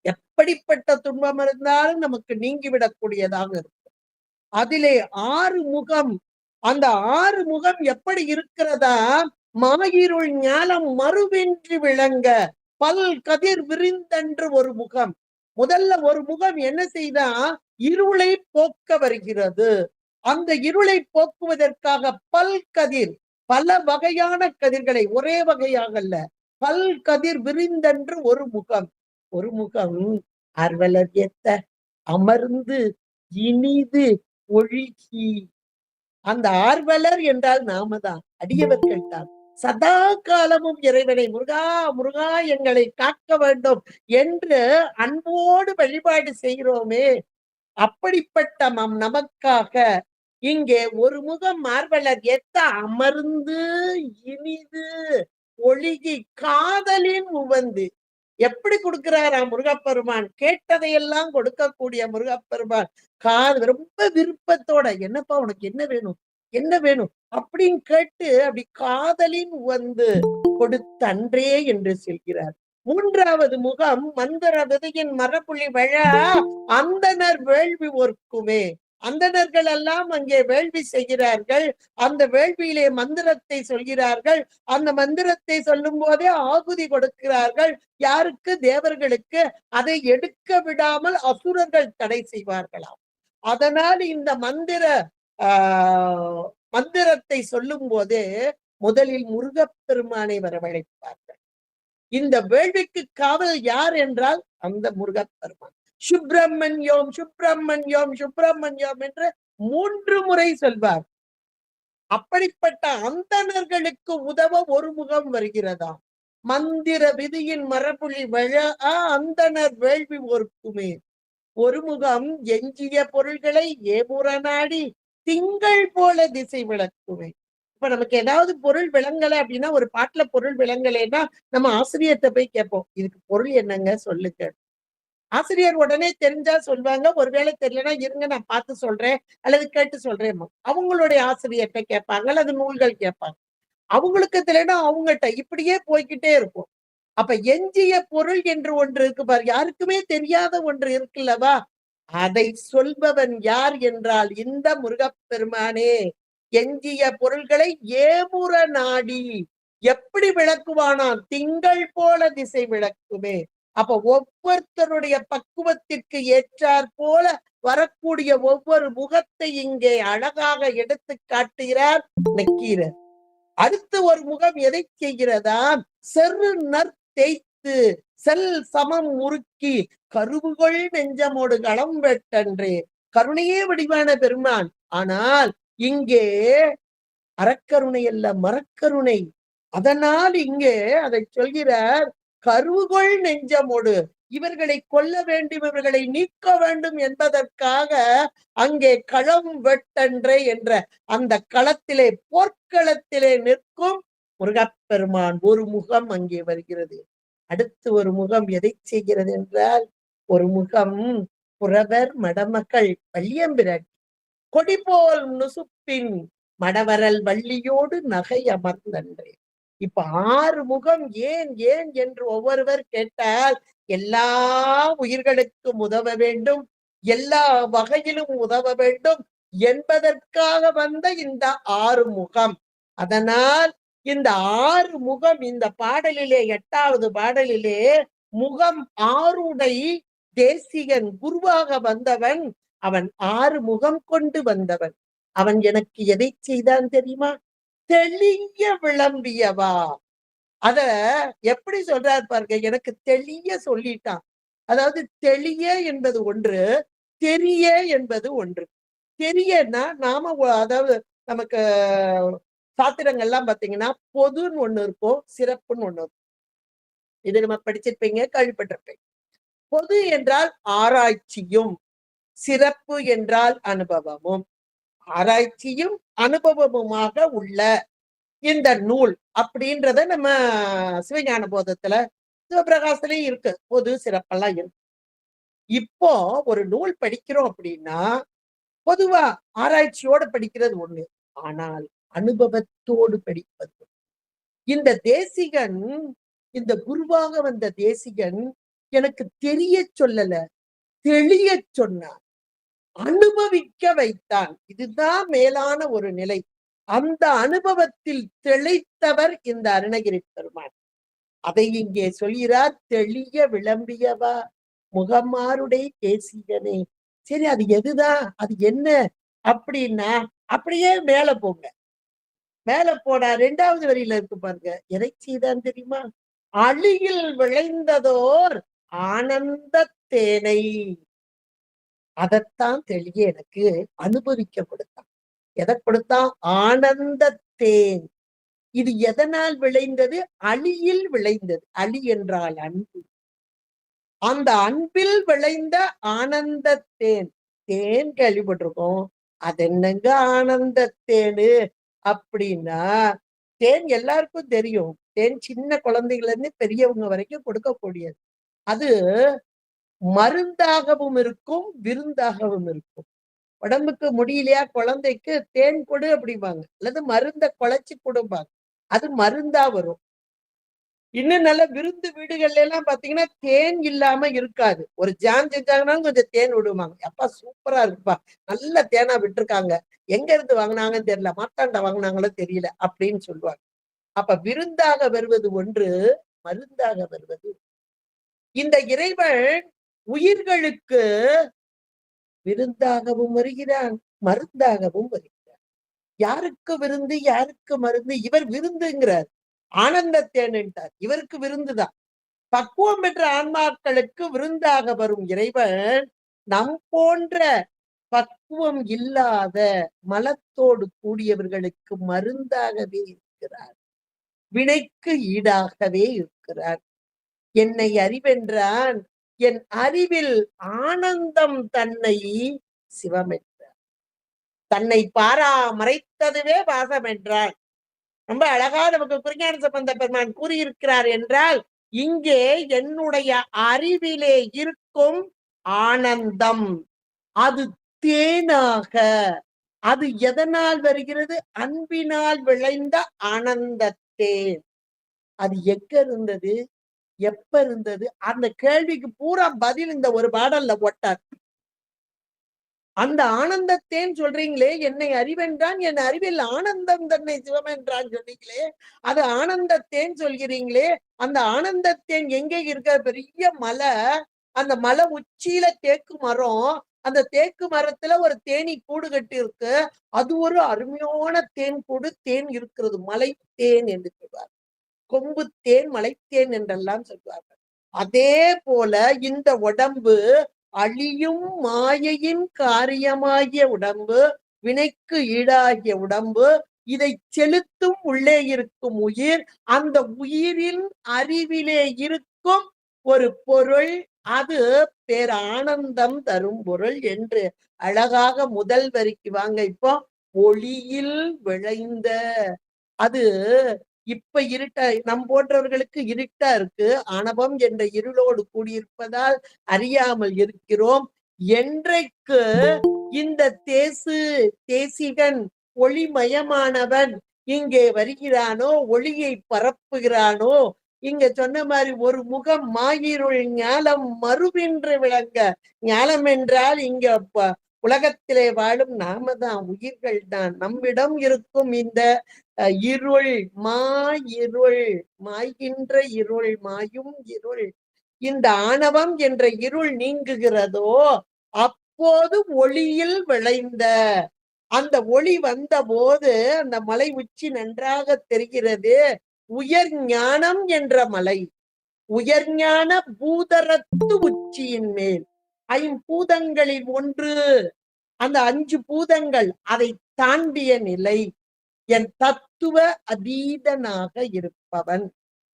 எப்படிப்பட்ட துன்பம் இருந்தாலும் நமக்கு நீங்கிவிடக்கூடியதாக இருக்கும். அதிலே 6 முகம். அந்த 6 முகம் எப்படி இருக்கிறதா? மாயிருள் ஞானம் மறுவின்றி விளங்க பல் கதிர் விரிந்தன்று ஒரு முகம். முதல்ல ஒரு முகம் என்ன செய்தா? இருளை போக்க வருகிறது. அந்த இருளை போக்குவதற்காக பல் கதிர், பல வகையான கதிர்களை, ஒரே வகையாக அல்ல, பல் கதிர் விரிந்தன்று ஒரு முகம். ஒரு முகம் ஆர்வலர் ஏத்த அமர்ந்து இனிது ஒழுகி. அந்த ஆர்வலர் என்றால் நாம தான், அடியவர்கள் தான். சதா காலமும் இறைவனை முருகா முருகா எங்களை காக்க வேண்டும் என்று அன்போடு வழிபாடு செய்கிறோமே, அப்படிப்பட்ட நமக்காக இங்கே ஒரு முகம் ஆர்வலர் ஏத்த அமர்ந்து இனிது ஒழுகி காதலின் உவந்து. எப்படி கொடுக்கிறாரா முருகப்பெருமான்? கேட்டதையெல்லாம் கொடுக்கக்கூடிய முருகப்பெருமான் ரொம்ப விருப்பத்தோட, என்னப்பா உனக்கு என்ன வேணும், என்ன வேணும் அப்படின்னு கேட்டு அப்படி காதலின் உவந்து கொடுத்தன்றே என்று சொல்கிறார். 3வது முகம் மந்திர விதையின் மரப்புள்ளி வழ அந்தனர் வேள்வி ஒர்க்குமே. அந்தணர்கள் எல்லாம் அங்கே வேள்வி செய்கிறார்கள். அந்த வேள்வியிலே மந்திரத்தை சொல்கிறார்கள். அந்த மந்திரத்தை சொல்லும் போதே ஆகுதி கொடுக்கிறார்கள். யாருக்கு? தேவர்களுக்கு. அதை எடுக்க விடாமல் அசுரர்கள் தடை செய்வார்களாம். அதனால் இந்த மந்திரத்தை சொல்லும் போதே முதலில் முருகப்பெருமானை வரவழைப்பார்கள். இந்த வேள்விக்கு காவல் யார் என்றால் அந்த முருகப்பெருமான். சுப்பிரமணியம் சுப்பிரமணியம் சுப்பிரமணியம் என்று 3 முறை சொல்வார். அப்படிப்பட்ட அந்தணர்களுக்கு உதவ ஒரு முகம் வருகிறதா? மந்திர விதியின் மரபுள்ளி வழ அந்தணர் வேள்வி ஒர்க்குமே. ஒரு முகம் எஞ்சிய பொருள்களை ஏபுற நாடி திங்கள் போல திசை விளக்குமே. இப்ப நமக்கு ஏதாவது பொருள் விளங்கலை அப்படின்னா, ஒரு பாட்டுல பொருள் விளங்கலைன்னா நம்ம ஆசிரியர்கிட்ட போய் கேட்போம், இதுக்கு பொருள் என்னங்க சொல்லுங்க. ஆசிரியர் உடனே தெரிஞ்சா சொல்வாங்க, ஒருவேளை தெரியலன்னா இருங்க நான் பார்த்து சொல்றேன் அல்லது கேட்டு சொல்றேன். அவங்களுடைய ஆசிரியர்கிட்ட கேட்பாங்க அல்லது நூல்கள் கேட்பாங்க. அவங்களுக்கு தெரியலன்னா அவங்கள்ட்ட, இப்படியே போய்கிட்டே இருக்கும். அப்ப எஞ்சிய பொருள் என்று ஒன்று இருக்கு பாரு, யாருக்குமே தெரியாத ஒன்று இருக்குல்லவா, அதை சொல்பவன் யார் என்றால் இந்த முருகப்பெருமானே. எஞ்சிய பொருள்களை ஏமுற நாடி எப்படி விளக்குவானாம்? திங்கள் போல திசை விளக்குமே. அப்ப ஒவ்வொருத்தருடைய பக்குவத்திற்கு ஏற்றாற் போல வரக்கூடிய ஒவ்வொரு முகத்தை இங்கே அழகாக எடுத்து காட்டுகிறார் நக்கீரர். அடுத்து ஒரு முகம் எதை செய்கிறதாம்? செரு நற் தேய்த்து செல் சமம் முறுக்கி கருவுகொள் நெஞ்சமோடு களம் வெட்டன்றே. கருணையே வடிவான பெருமான். ஆனால் இங்கே அறக்கருணை அல்ல, மரக்கருணை. அதனால் இங்கே அதை சொல்கிறார், கருவுகொள் நெஞ்சமோடு. இவர்களை கொல்ல வேண்டும், இவர்களை நீக்க வேண்டும் என்பதற்காக அங்கே களம் வெட்டன்றே என்ற அந்த களத்திலே, போர்க்களத்திலே நிற்கும் முருகப்பெருமான் ஒரு முகம் அங்கே வருகிறது. அடுத்து ஒரு முகம் எதை செய்கிறது என்றால், ஒரு முகம் புறவர் மடமகள் வள்ளியம்பிராட்டி கொடி போல் நுசுப்பின் மடவரல் வள்ளியோடு நகை அமர்ந்தன்றே. இப்ப 6 முகம் ஏன் ஏன் என்று ஒவ்வொருவர் கேட்டால், எல்லா உயிர்களுக்கும் உதவ வேண்டும், எல்லா வகையிலும் உதவ வேண்டும் என்பதற்காக வந்த இந்த 6 முகம். அதனால் இந்த 6 முகம் இந்த பாடலிலே 8வது பாடலிலே முகம் 6 தேசிகன் குருவாக வந்தவன். அவன் 6 முகம் கொண்டு வந்தவன். அவன் எனக்கு எதை செய்தான் தெரியுமா? தெளிய விளம்பியவா. அத எப்படி சொல்றார் பாருங்க. எனக்கு தெளிய சொல்லிட்டான். அதாவது தெளிய என்பது ஒன்று, தெரிய என்பது ஒன்று. தெரியன்னா நாம அதாவது நமக்கு சாத்திரங்கள்லாம் பாத்தீங்கன்னா பொதுன்னு ஒண்ணு இருக்கும், சிறப்புன்னு ஒண்ணு இருக்கும். இது நம்ம படிச்சிருப்பீங்க, கேள்விப்பட்டிருப்பீங்க. பொது என்றால் ஆராய்ச்சியும், சிறப்பு என்றால் அனுபவமும். ஆராய்ச்சியும் அனுபவமுமாக உள்ள இந்த நூல் அப்படின்றத நம்ம சிவஞான போதத்துல, சிவபிரகாசத்திலயும் இருக்கு, பொது சிறப்பெல்லாம் இருக்கு. இப்போ ஒரு நூல் படிக்கிறோம் அப்படின்னா பொதுவா ஆராய்ச்சியோட படிக்கிறது ஒண்ணு, ஆனால் அனுபவத்தோடு படிப்பது. இந்த தேசிகன், இந்த குருவாக வந்த தேசிகன் எனக்கு தெரிய சொல்லல, தெளிய சொன்னான், அனுபவிக்க வைத்தான். இதுதான் மேலான ஒரு நிலை. அந்த அனுபவத்தில் தெளித்தவர் இந்த அருணகிரி பெருமான். அதை இங்கே சொல்கிறார், தெளிய விளம்பியவா முகமாருடைய தேசிகனே. சரி, அது எதுதான், அது என்ன அப்படின்னா, அப்படியே மேல போங்க. மேல போனா 2வது வரியில இருக்கு பாருங்க. எதை செய்தான் தெரியுமா? அழியில் விளைந்ததோர் ஆனந்த தேனை. அதைத்தான் தெளிய எனக்கு அனுபவிக்க கொடுத்தான். எதை கொடுத்தான்? ஆனந்த தேன். இது எதனால் விளைந்தது? அழியில் விளைந்தது. அழி என்றால் அன்பு. அந்த அன்பில் விளைந்த ஆனந்த தேன். தேன் கேள்விப்பட்டிருக்கோம். அது என்னங்க ஆனந்த தேனு அப்படின்னா, தேன் எல்லாருக்கும் தெரியும். தேன் சின்ன குழந்தைகள்ல இருந்து பெரியவங்க வரைக்கும் கொடுக்கக்கூடியது. அது மருந்தாகவும் இருக்கும், விருந்தாகவும் இருக்கும். உடம்புக்கு முடியலையா குழந்தைக்கு தேன் கொடு அப்படிம்பாங்க, அல்லது மருந்த குழைச்சு கொடுப்பாங்க. அது மருந்தா வரும். இன்னும் நல்ல விருந்து வீடுகள்ல எல்லாம் பாத்தீங்கன்னா தேன் இல்லாம இருக்காது. ஒரு ஜாம் செஞ்சாங்கன்னாலும் கொஞ்சம் தேன் விடுவாங்க. அப்பா சூப்பரா இருக்குப்பா, நல்ல தேனா விட்டுருக்காங்க, எங்க இருந்து வாங்கினாங்கன்னு தெரியல, மாத்தாண்ட வாங்கினாங்களோ தெரியல அப்படின்னு சொல்லுவாங்க. அப்ப விருந்தாக வருவது ஒன்று, மருந்தாக வருவது. இந்த இறைவன் உயிர்களுக்கு விருந்தாகவும் வருகிறான், மருந்தாகவும் வருகிறான். யாருக்கு விருந்து, யாருக்கு மருந்து? இவர் விருந்துங்கிறார், ஆனந்த தேன்ட்டார். இவருக்கு விருந்துதான். பக்குவம் பெற்ற ஆன்மாக்களுக்கு விருந்தாக வரும் இறைவன் நம் போன்ற பக்குவம் இல்லாத மலத்தோடு கூடியவர்களுக்கு மருந்தாகவே இருக்கிறார், வினைக்கு ஈடாகவே இருக்கிறார். என்னை அறிவென்றான், என் அறிவில் ஆனந்தம் தன்னை சிவமென்றார். தன்னை பாரா மறைத்ததுவே பாசம் என்றான். ரொம்ப அழகா நமக்கு குறிஞான சம்பந்த பெருமான் கூறியிருக்கிறார் என்றால், இங்கே என்னுடைய அறிவிலே இருக்கும் ஆனந்தம், அது தேனாக, அது எதனால் வருகிறது? அன்பினால் விளைந்த ஆனந்தத்தேன். அது எங்க இருந்தது, எப்ப இருந்தது? அந்த கேள்விக்கு பூரா பதில் இந்த ஒரு பாடல்ல போட்டார். அந்த ஆனந்தத்தேன் சொல்றீங்களே, என்னை அறிவென்றான், என் அறிவில் ஆனந்தம் தன்னை சிவமென்றான் சொன்னீங்களே, அது ஆனந்தத்தேன் சொல்கிறீங்களே, அந்த ஆனந்தத்தேன் எங்கே இருக்க? பெரிய மலை, அந்த மலை உச்சியில தேக்கு மரம், அந்த தேக்கு மரத்துல ஒரு தேனீ கூடு கட்டி இருக்கு. அது ஒரு அருமையான தேன் கூடு, தேன் இருக்கிறது. மலை தேன் என்று சொல்வார். கொம்பு தேன், மலைத்தேன் என்றெல்லாம் சொல்வார்கள். அதே போல இந்த உடம்பு அழியும் மாயையின் காரியமாகிய உடம்பு, வினைக்கு ஈடாகிய உடம்பு, இதை செலுத்தும் உள்ளே இருக்கும் உயிர், அந்த உயிரின் அறிவிலே இருக்கும் ஒரு பொருள், அது பேரானந்தம் தரும் பொருள் என்று அழகாக முதல் வரிக்கு வாங்க. இப்போ ஒளியில் விளைந்த, அது இப்ப இருட்ட, நம் போன்றவர்களுக்கு இருட்டா இருக்கு, ஆணவம் என்ற இருளோடு கூடியிருப்பதால் அறியாமல் இருக்கிறோம். என்றைக்கு இந்த தேசிகன் ஒளிமயமானவன் இங்கே வருகிறானோ, ஒளியை பரப்புகிறானோ, இங்க சொன்ன மாதிரி ஒரு முகம் மாயிருள் ஞாலம் மறுவின்று விளங்க. ஞாலம் என்றால் இங்க உலகத்திலே வாழும் நாம தான், உயிர்கள் தான். நம்மிடம் இருக்கும் இந்த இருள், இருள், மாய்கின்ற இருள், மாயும் இருள், இந்த ஆணவம் என்ற இருள் நீங்குகிறதோ அப்போது ஒளியில் விளைந்த, அந்த ஒளி வந்த போது அந்த மலை உச்சி நன்றாக தெரிகிறது. உயர் ஞானம் என்ற மலை, உயர்ஞான பூதரத்து உச்சியின் மேல், ஐம்பூதங்களில் ஒன்று, அந்த 5 பூதங்கள் அதை தாண்டிய நிலை, என் தத்துவ அதீதனாக இருப்பவன்.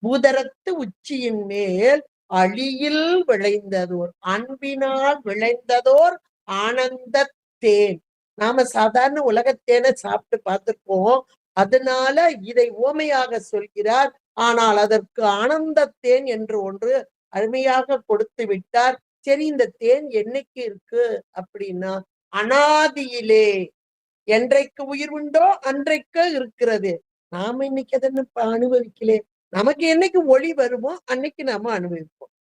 பூதரத்து உச்சியின் மேல் அழியில் விளைந்ததோர், அன்பினால் விளைந்ததோர் ஆனந்த தேன். நாம சாதாரண உலகத்தேனை சாப்பிட்டு பார்த்திருப்போம், அதனால இதை ஓமையாக சொல்கிறார். ஆனால் அதற்கு ஆனந்த தேன் என்று ஒன்று அருமையாக கொடுத்து விட்டார். சரி, இந்த தேன் என்னைக்கு இருக்கு அப்படின்னா, அனாதியிலே, என்றைக்கு உயிர் உண்டோ அன்றைக்கு இருக்கிறது. நாம இன்னைக்கு அதை அனுபவிக்கலே. நமக்கு என்னைக்கு ஒளி வருமோ அன்னைக்கு நாம அனுபவிப்போம்.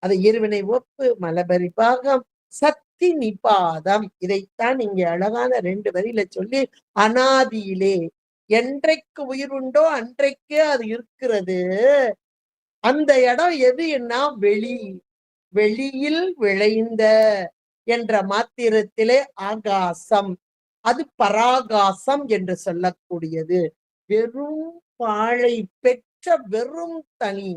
அது இருவினை ஒப்பு, மலபரி பாகம், சக்தி நிபாதம், இதைத்தான் இங்க அழகான 2 வரியில சொல்லி, அனாதியிலே, என்றைக்கு உயிர் உண்டோ அன்றைக்கு அது இருக்கிறது. அந்த இடம் எது என்ன? வெளி, வெளியில் விளைந்த என்ற மாத்திரத்திலே ஆகாசம், அது பராகாசம் என்று சொல்லக்கூடியது. வெறும் பாழை பெற்ற வெறும் தனி,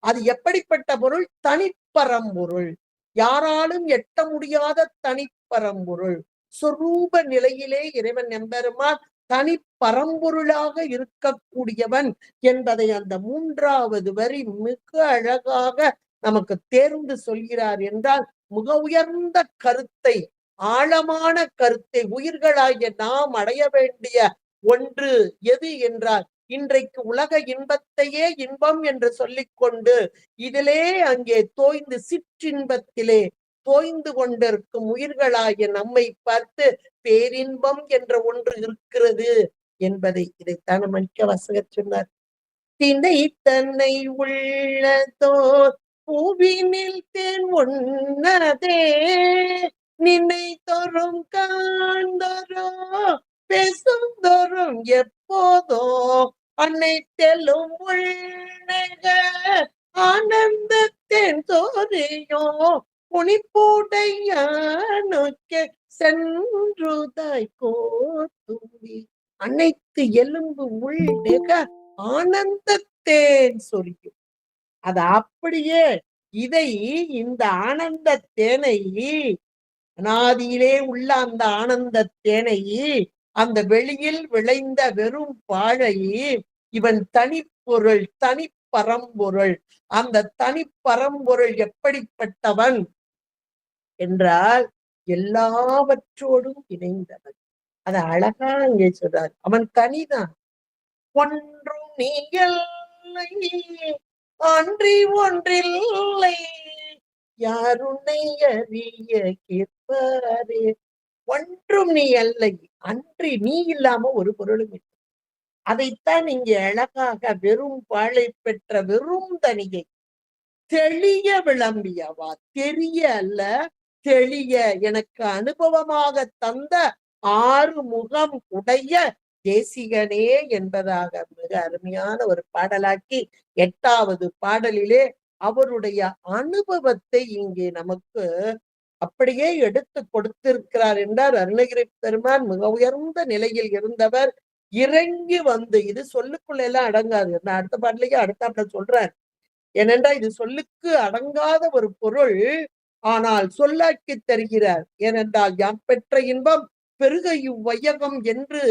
அது எப்படிப்பட்ட பொருள்? தனிப்பரம்பொருள், யாராலும் எட்ட முடியாத தனிப்பரம்பொருள். சொரூப நிலையிலே இறைவன் எம்பெருமான் தனி பரம்பொருளாக இருக்கக்கூடியவன் என்பதை அந்த 3வது வரி மிக அழகாக நமக்கு தேர்ந்து சொல்கிறார். என்றால் மிக உயர்ந்த கருத்தை, ஆழமான கருத்தை உயிர்களாகிய நாம் அடைய வேண்டிய ஒன்று எது என்றால், இன்றைக்கு உலக இன்பத்தையே இன்பம் என்று சொல்லிக்கொண்டு இதிலே அங்கே தோய்ந்து, சிற்றின்பத்திலே தோய்ந்து கொண்டிருக்கும் உயிர்களாகிய நம்மை பார்த்து பேரின்பம் என்ற ஒன்று இருக்கிறது என்பதை, இதைத்தான் மணிக்க வாசகர் சொன்னார். திணை தன்னை உள்ளதோர் பூவினில் தேன் ஒன்னதே, நினை தோறும் காண்தோரோ பேசும் தோறும் எப்போதோ, அனைத்தெலும் உள்நக ஆனந்தத்தேன் தோறியோ, புனிப்பூடையானுக்கு சென்றுதாய் கோத்தும்பி. அனைத்து எலும்பு உள்நக ஆனந்தத்தேன் சொரியும். அது அப்படியே இதை, இந்த ஆனந்த தேனை, அனாதியிலே உள்ள அந்த ஆனந்த தேனை, அந்த வெளியில் விளைந்த வெறும் பாழை, இவன் தனிப்பொருள், தனி பரம்பொருள். அந்த தனி பரம்பொருள் எப்படிப்பட்டவன் என்றால், எல்லாவற்றோடும் இணைந்தவன். அது அழகா இங்கே சொல்றார். அவன் தனிதான். ஒன்றும் நீ இல்லை, அன்றி ஒன்றில்லை, யார் உன்னை அறிய கேட்பாரே. ஒன்றும் நீ அல்லை, அன்றி நீ இல்லாம ஒரு பொருளும் இல்லை. அதைத்தான் இங்கே அழகாக வெறும் பாழை பெற்ற வெறும் தனியை தெளிய விளம்பியவா, தெரிய அல்ல, தெளிய எனக்கு அனுபவமாக தந்த 6 முகம் உடைய தேசிகனே என்பதாக மிக அருமையான ஒரு பாடலாக்கி 8வது பாடலிலே அவருடைய அனுபவத்தை இங்கே நமக்கு அப்படியே எடுத்து கொடுத்திருக்கிறார் என்றார். அருணகிரி பெருமான் மிக உயர்ந்த நிலையில் இருந்தவர். இறங்கி வந்து, இது சொல்லுக்குள்ள எல்லாம் அடங்காது. நான் அடுத்த பாட்டிலேயே அடுத்தாப்புல சொல்றேன். ஏனென்றால் இது சொல்லுக்கு அடங்காத ஒரு பொருள், ஆனால் சொல்லாக்கி தருகிறார். ஏனென்றால் யாம் பெற்ற இன்பம் பெருக இவ்வையகம் என்று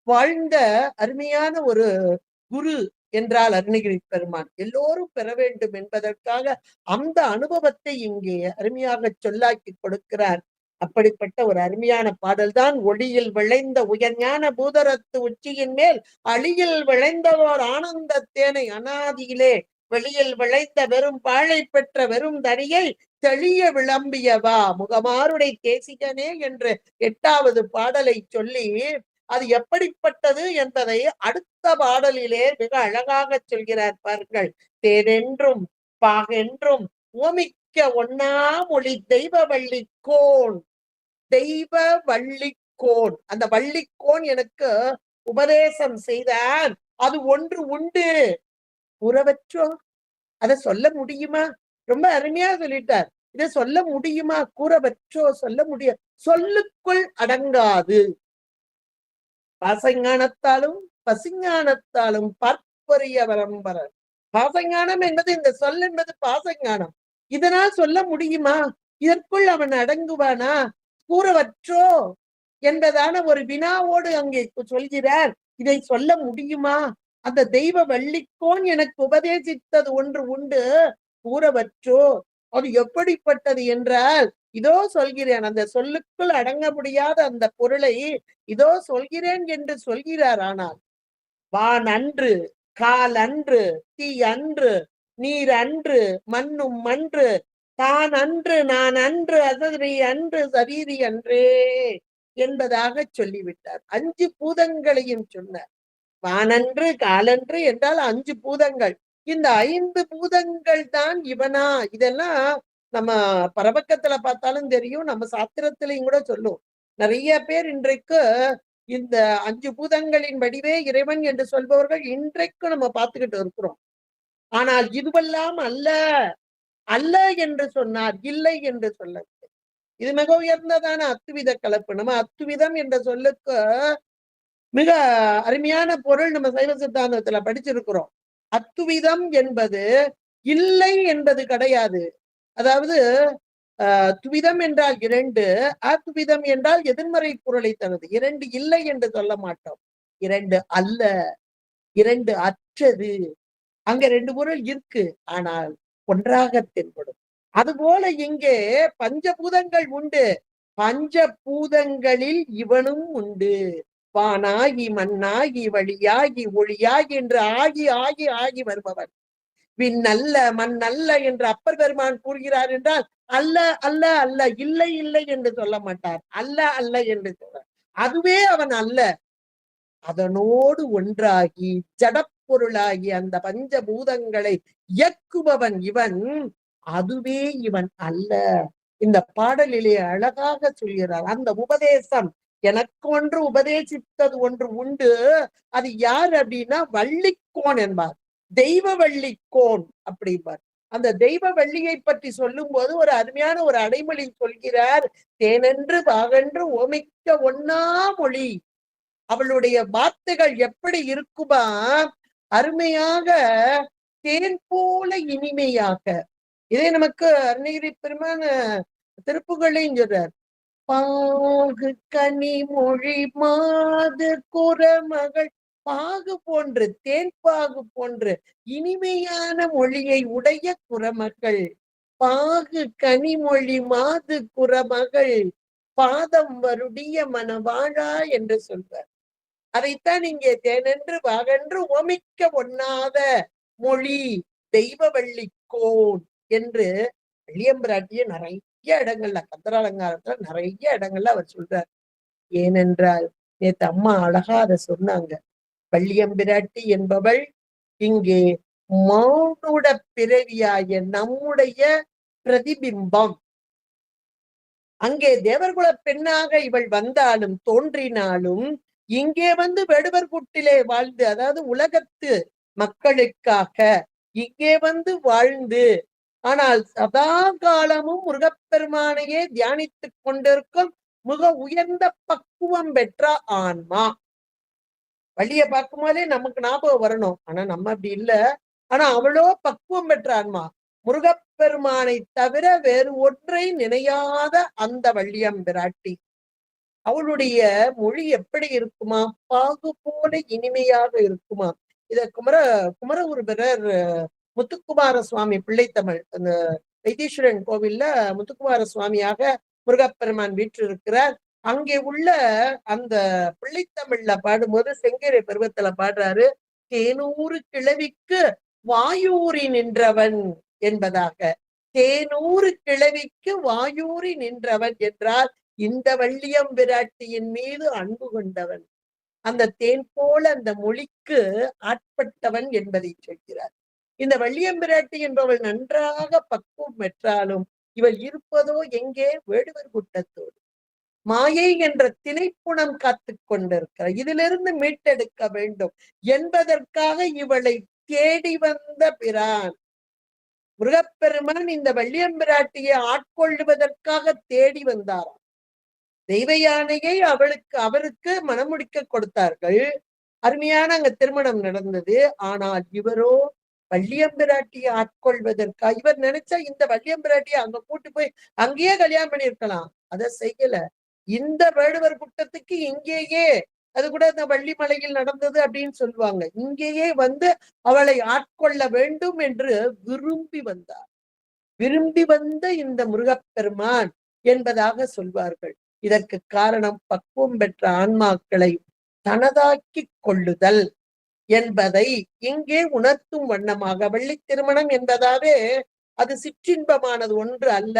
வாழ்ந்த அருமையான ஒரு குரு என்றால் அருணகிரி பெருமான். எல்லோரும் பெற வேண்டும் என்பதற்காக அந்த அனுபவத்தை இங்கே அருமையாக சொல்லாக்கி கொடுக்கிறார். அப்படிப்பட்ட ஒரு அருமையான பாடல்தான் ஒளியில் விளைந்த உயர்ஞான பூதரத்து உச்சியின் மேல் அழியில் விளைந்ததோர் ஆனந்த தேனை அனாதியிலே வெளியில் விளைந்த வெறும் பாழை பெற்ற வெறும் தனியை தெளிய விளம்பியவா முகமாருடை தேசிகனே என்று 8வது பாடலை சொல்லி அது எப்படிப்பட்டது என்பதை அடுத்த பாடலிலே மிக அழகாக சொல்கிறார் பாருங்கள். தேனென்றும் பாகென்றும் ஓமிக்க ஒன்னா மொழி தெய்வ வள்ளிக்கோன். தெய்வ வள்ளிக்கோன், அந்த வள்ளிக்கோன் எனக்கு உபதேசம் செய்தார். அது ஒன்று உண்டு. கூறவற்றோ அதை சொல்ல முடியுமா? ரொம்ப அருமையா சொல்லிட்டார். இதை சொல்ல முடியுமா? கூறவற்றோ சொல்ல முடியும். சொல்லுக்குள் அடங்காது. பாசஞானத்தாலும் பசிஞானத்தாலும் பார்ப்பரிய வரம்பரர். பாசஞானம் என்பது, இந்த சொல் என்பது பாசஞானம். இதனால் சொல்ல முடியுமா? இதற்குள் அவன் அடங்குவானா? கூறவற்றோ என்பதான ஒரு வினாவோடு அங்கே சொல்கிறார். இதை சொல்ல முடியுமா? அந்த தெய்வ வள்ளிக்கோன் எனக்கு உபதேசித்தது ஒன்று உண்டு. கூறவற்றோ அது எப்படிப்பட்டது என்றால் இதோ சொல்கிறேன். அந்த சொல்லுக்குள் அடங்க முடியாத அந்த பொருளை இதோ சொல்கிறேன் என்று சொல்கிறார். ஆனால் வான் அன்று, கால் அன்று, தீ அன்று, நீர் அன்று, மண்ணும் அன்று, தான் அன்று, நான் அன்று, அசரி அன்று, சரீரி அன்றே என்பதாக சொல்லிவிட்டார். 5 பூதங்களையும் சொன்னார். வானன்று, காலன்று என்றால் 5 பூதங்கள். இந்த 5 பூதங்கள் தான் இவனா? இதெல்லாம் நம்ம பரபக்கத்துல பார்த்தாலும் தெரியும், நம்ம சாத்திரத்திலையும் கூட சொல்லுவோம். நிறைய பேர் இன்றைக்கு இந்த 5 பூதங்களின் வடிவே இறைவன் என்று சொல்பவர்கள் இன்றைக்கு நம்ம பார்த்துக்கிட்டு இருக்கிறோம். ஆனால் இதுவெல்லாம் அல்ல, அல்ல என்று சொன்னார், இல்லை என்று சொல்ல. இது மிக உயர்ந்ததான அத்துவித கலப்பு. நம்ம அத்துவிதம் என்ற சொல்லுக்கு மிக அருமையான பொருள் நம்ம சைவ சித்தாந்தத்துல படிச்சிருக்கிறோம். அத்துவிதம் என்பது இல்லை என்பது கிடையாது. அதாவது துவிதம் என்றால் 2, அத்துவிதம் என்றால் எதிர்மறை பொருளை தருது. 2 இல்லை என்று சொல்ல மாட்டோம். 2 அல்ல, 2 அற்றது. அங்க 2 பொருள் இருக்கு, ஆனால் ஒன்றாக தென்படும். அதுபோல இங்கே பஞ்சபூதங்கள் உண்டு. பஞ்சபூதங்களில் இவனும் உண்டு. வானாகி மண்ணாகி வழியாகி ஒளியாகி என்று ஆகி ஆகி ஆகி வருபவன். விண்ணல்ல மண் அல்ல என்று அப்பர் பெருமான் கூறுகிறார் என்றால் அல்ல அல்ல அல்ல, இல்லை இல்லை என்று சொல்ல மாட்டார். அல்ல அல்ல என்று சொல்றார். அதுவே அவன் அல்ல. அதனோடு ஒன்றாகி ஜடப்பொருளாகி அந்த பஞ்சபூதங்களை இயக்குபவன் இவன். அதுவே இவன் அல்ல. இந்த பாடலிலே அழகாக சொல்கிறார். அந்த உபதேசம் எனக்கு ஒன்று உபதேசித்தது ஒன்று உண்டு. அது யார் அப்படின்னா வள்ளிக்கோன் என்பார். தெய்வ வள்ளிக்கோன் அப்படிம்பார். அந்த தெய்வ வள்ளியை பற்றி சொல்லும் போது ஒரு அருமையான ஒரு அடைமொழி சொல்கிறார். தேனென்று பாகென்று ஓமிக்க ஒன்னா மொழி. அவளுடைய வார்த்தைகள் எப்படி இருக்குமா? அருமையாக தேன் போல இனிமையாக. இதை நமக்கு அருணகிரி பெருமான திருப்புகளையும் சொல்றார். பாகு கனி மொழி மாது குறமகள். பாகு போன்று, தேன் பாகு போன்று இனிமையான மொழியை உடைய குறமகள். பாகு கனிமொழி மாது குறமகள் பாதம் வருடிய மனவாழா என்று சொல்வார். அதைத்தான் இங்கே தேனென்று வாகென்று ஓமிக்க ஒண்ணாத மொழி தெய்வ வள்ளிக்கோன் என்று வள்ளியம்பிராட்டிய நிறைய இடங்கள்ல, கந்தராலங்காரத்துல நிறைய இடங்கள்ல அவர் சொல்றார். ஏனென்றால் நேத்து அம்மா அழகா அதை சொன்னாங்க. வள்ளியம்பிராட்டி என்பவள் இங்கே மானுட பிறவியாய நம்முடைய பிரதிபிம்பம். அங்கே தேவர்குல பெண்ணாக இவள் வந்தாலும் தோன்றினாலும் இங்கே வந்து வேடுவர் கூட்டிலே வாழ்ந்து, அதாவது உலகத்து மக்களுக்காக இங்கே வந்து வாழ்ந்து, ஆனால் சதா காலமும் முருகப்பெருமானையே தியானித்துக் கொண்டிருக்கும் மிக உயர்ந்த பக்குவம் பெற்ற ஆன்மா. வள்ளிய பார்க்கும் போதே நமக்கு ஞாபகம் வரணும். ஆனா நம்ம அப்படி இல்ல. ஆனா அவளோ பக்குவம் பெற்ற ஆன்மா. முருகப்பெருமானை தவிர வேறு ஒன்றை நினையாத அந்த வள்ளியம்பிராட்டி. அவளுடைய மொழி எப்படி இருக்குமா? பாகு போல இனிமையாக இருக்குமா? இத குமரகுருபரர் முத்துக்குமார சுவாமி பிள்ளைத்தமிழ், அந்த வைத்தீஸ்வரன் கோவில்ல முத்துக்குமார சுவாமியாக முருகப்பெருமான் வீற்றிருக்கிறார். அங்கே உள்ள அந்த பிள்ளைத்தமிழ்ல பாடும்போது செங்கரை பருவத்துல பாடுறாரு, தேனூறு கிழவிக்கு வாயூறி நின்றவன் என்பதாக. தேனூறு கிழவிக்கு வாயூறி நின்றவன் என்றால் இந்த வள்ளியம்பிராட்டியின் மீது அன்பு கொண்டவன், அந்த தேன் போல அந்த மொழிக்கு ஆட்பட்டவன் என்பதை சொல்கிறார். இந்த வள்ளியம்பிராட்டி என்பவள் நன்றாக பக்குவம் பெற்றாலும் இவள் இருப்பதோ எங்கே? வேடுவர் கூட்டத்தோடு. மாயை என்ற திணைப்புணம் காத்து கொண்டிருக்கிறார். இதிலிருந்து மீட்டெடுக்க வேண்டும் என்பதற்காக இவளை தேடி வந்த பிரான் முருகப்பெருமான் இந்த வள்ளியம்பிராட்டியை ஆட்கொள்ளுவதற்காக தேடி வந்தாராம். தெய்வ யானையை அவருக்கு மணமுடிக்க கொடுத்தார்கள். அருமையான அங்க திருமணம் நடந்தது. ஆனால் இவரோ வள்ளியம்பிராட்டியை ஆட்கொள்வதற்காக, இவர் நினைச்சா இந்த வள்ளியம்பிராட்டியை அங்க கூட்டு போய் அங்கேயே கல்யாணம் பண்ணியிருக்கலாம். அதை செய்யல. இந்த வேடுவர் குட்டத்துக்கு இங்கேயே, அது கூட இந்த வள்ளிமலையில் நடந்தது அப்படின்னு சொல்லுவாங்க, இங்கேயே வந்து அவளை ஆட்கொள்ள வேண்டும் என்று விரும்பி வந்தார். விரும்பி வந்த இந்த முருகப்பெருமான் என்பதாக சொல்வார்கள். இதற்கு காரணம் பக்குவம் பெற்ற ஆன்மாக்களை தனதாக்கி கொள்ளுதல் என்பதை இங்கே உணர்த்தும் வண்ணமாக, வள்ளி திருமணம் என்பதாவே அது சிற்றின்பமானது ஒன்று அல்ல,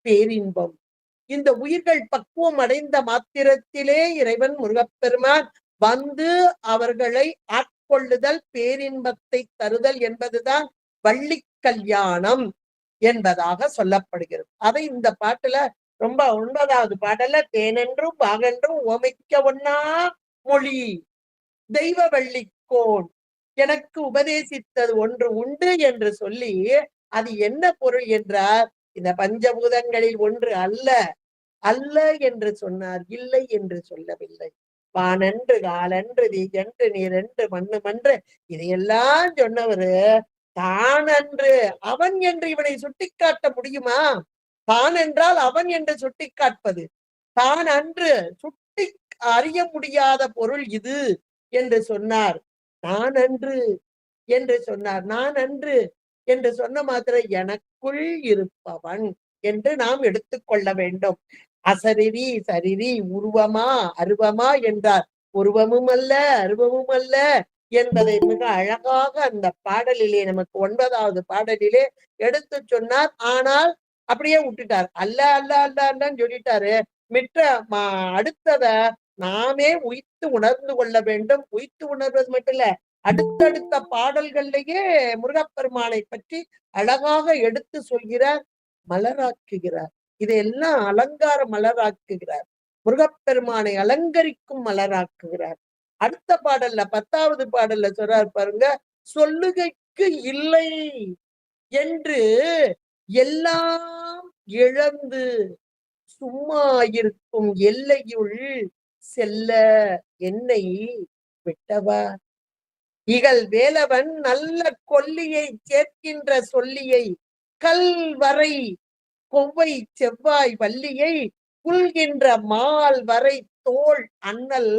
பேரின்பம். இந்த உயிர்கள் பக்குவம் அடைந்த மாத்திரத்திலே இறைவன் முருகப்பெருமான் வந்து அவர்களை ஆட்கொள்ளுதல், பேரின்பத்தை தருதல் என்பதுதான் வள்ளி கல்யாணம் என்பதாக சொல்லப்படுகிறது. அதை இந்த பாட்டுல ரொம்ப 9வது பாடல, தேனென்றும் பாகென்றும் ஓமைக்க ஒண்ணா மொழி தெய்வ வள்ளிக்கோன் எனக்கு உபதேசித்தது ஒன்று உண்டு என்று சொல்லி, அது என்ன பொருள் என்றால், இந்த பஞ்சபூதங்களில் ஒன்று அல்ல அல்ல என்று சொன்னார், இல்லை என்று சொல்லவில்லை. வானன்று காலன்று தீயன்று நீரென்று மண்ணு மன்று இதையெல்லாம் சொன்னவரு தான் அன்று அவன் என்று இவனை சுட்டிக்காட்ட முடியுமா? தான் என்றால் அவன் என்று சுட்டிக்காட்பது. தான் அன்று சுட்டி அறிய முடியாத பொருள் இது என்று சொன்னார். நான் அன்று என்று சொன்னார். நான் அன்று என்று சொன்ன மாத்திரம் எனக்குள் இருப்பவன் என்று நாம் எடுத்துக்கொள்ள வேண்டும். அசரிரி சரிரி உருவமா அருவமா என்றார். உருவமும் அல்ல அருவமும் அல்ல என்பதை மிக அழகாக அந்த பாடலிலே, நமக்கு 9வது பாடலிலே எடுத்து சொன்னார். ஆனால் அப்படியே விட்டுட்டார். அல்ல அல்ல அல்ல அல்லன்னு சொல்லிட்டாரு. மிற்ற அடுத்தத நாமே உய்த்து உணர்ந்து கொள்ள வேண்டும். உய்த்து உணர்வது மட்டும் இல்ல, அடுத்தடுத்த பாடல்கள்லயே முருகப்பெருமானை பற்றி அழகாக எடுத்து சொல்கிறார், மலராக்குகிறார். இதையெல்லாம் அலங்கார மலராக்குகிறார். முருகப்பெருமானை அலங்கரிக்கும் மலராக்குகிறார். அடுத்த பாடல்ல 10வது பாடல்ல சொல்றார் பாருங்க, சொல்லுகைக்கு இல்லை என்று எல்லாம் இழந்து சும்மா இருக்கும் எல்லையுள் செல்ல என்னை விட்டவா. இகழ் வேலவன் நல்ல கொல்லியை சேர்க்கின்ற சொல்லியை, கல் வரை கொவ்வை செவ்வாய் வள்ளியை புல்கின்ற மால் வரை தோல் அண்ணல்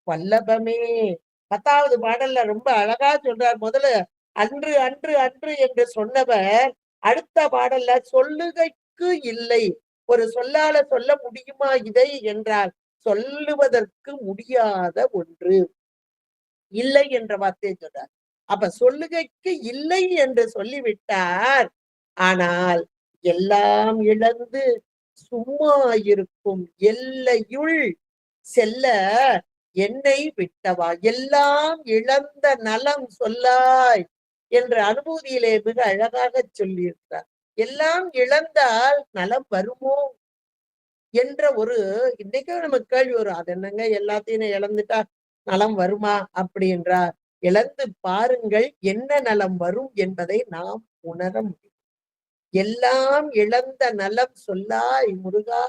வல்லபமே. 10வது பாடல்ல ரொம்ப அழகா சொல்றார். முதல்ல அன்று அன்று அன்று என்று சொன்னவர் அடுத்த பாடல்ல சொல்லுகைக்கு இல்லை. ஒரு சொல்லால சொல்ல முடியுமா இதை என்றால், சொல்லுவதற்கு முடியாத ஒன்று இல்லை என்ற வார்த்தையை சொல்றார். அப்ப சொல்லுகைக்கு இல்லை என்று சொல்லிவிட்டார். ஆனால் எல்லாம் இழந்து சும்மா இருக்கும் எல்லையுள் செல்ல என்னை விட்டவா. எல்லாம் இழந்த நலம் சொல்லாய் என்ற அனுபூதியிலே மிக அழகாக சொல்லியிருக்கிறார். எல்லாம் இழந்தால் நலம் வருமோ? என்ற ஒரு இன்னைக்கும் நமக்கு கேள்வி வரும். அது என்னங்க எல்லாத்தையும் இழந்துட்டா நலம் வருமா அப்படின்றா. இழந்து பாருங்கள், என்ன நலம் வரும் என்பதை நாம் உணர முடியும். எல்லாம் இழந்த நலம் சொல்லாய் முருகா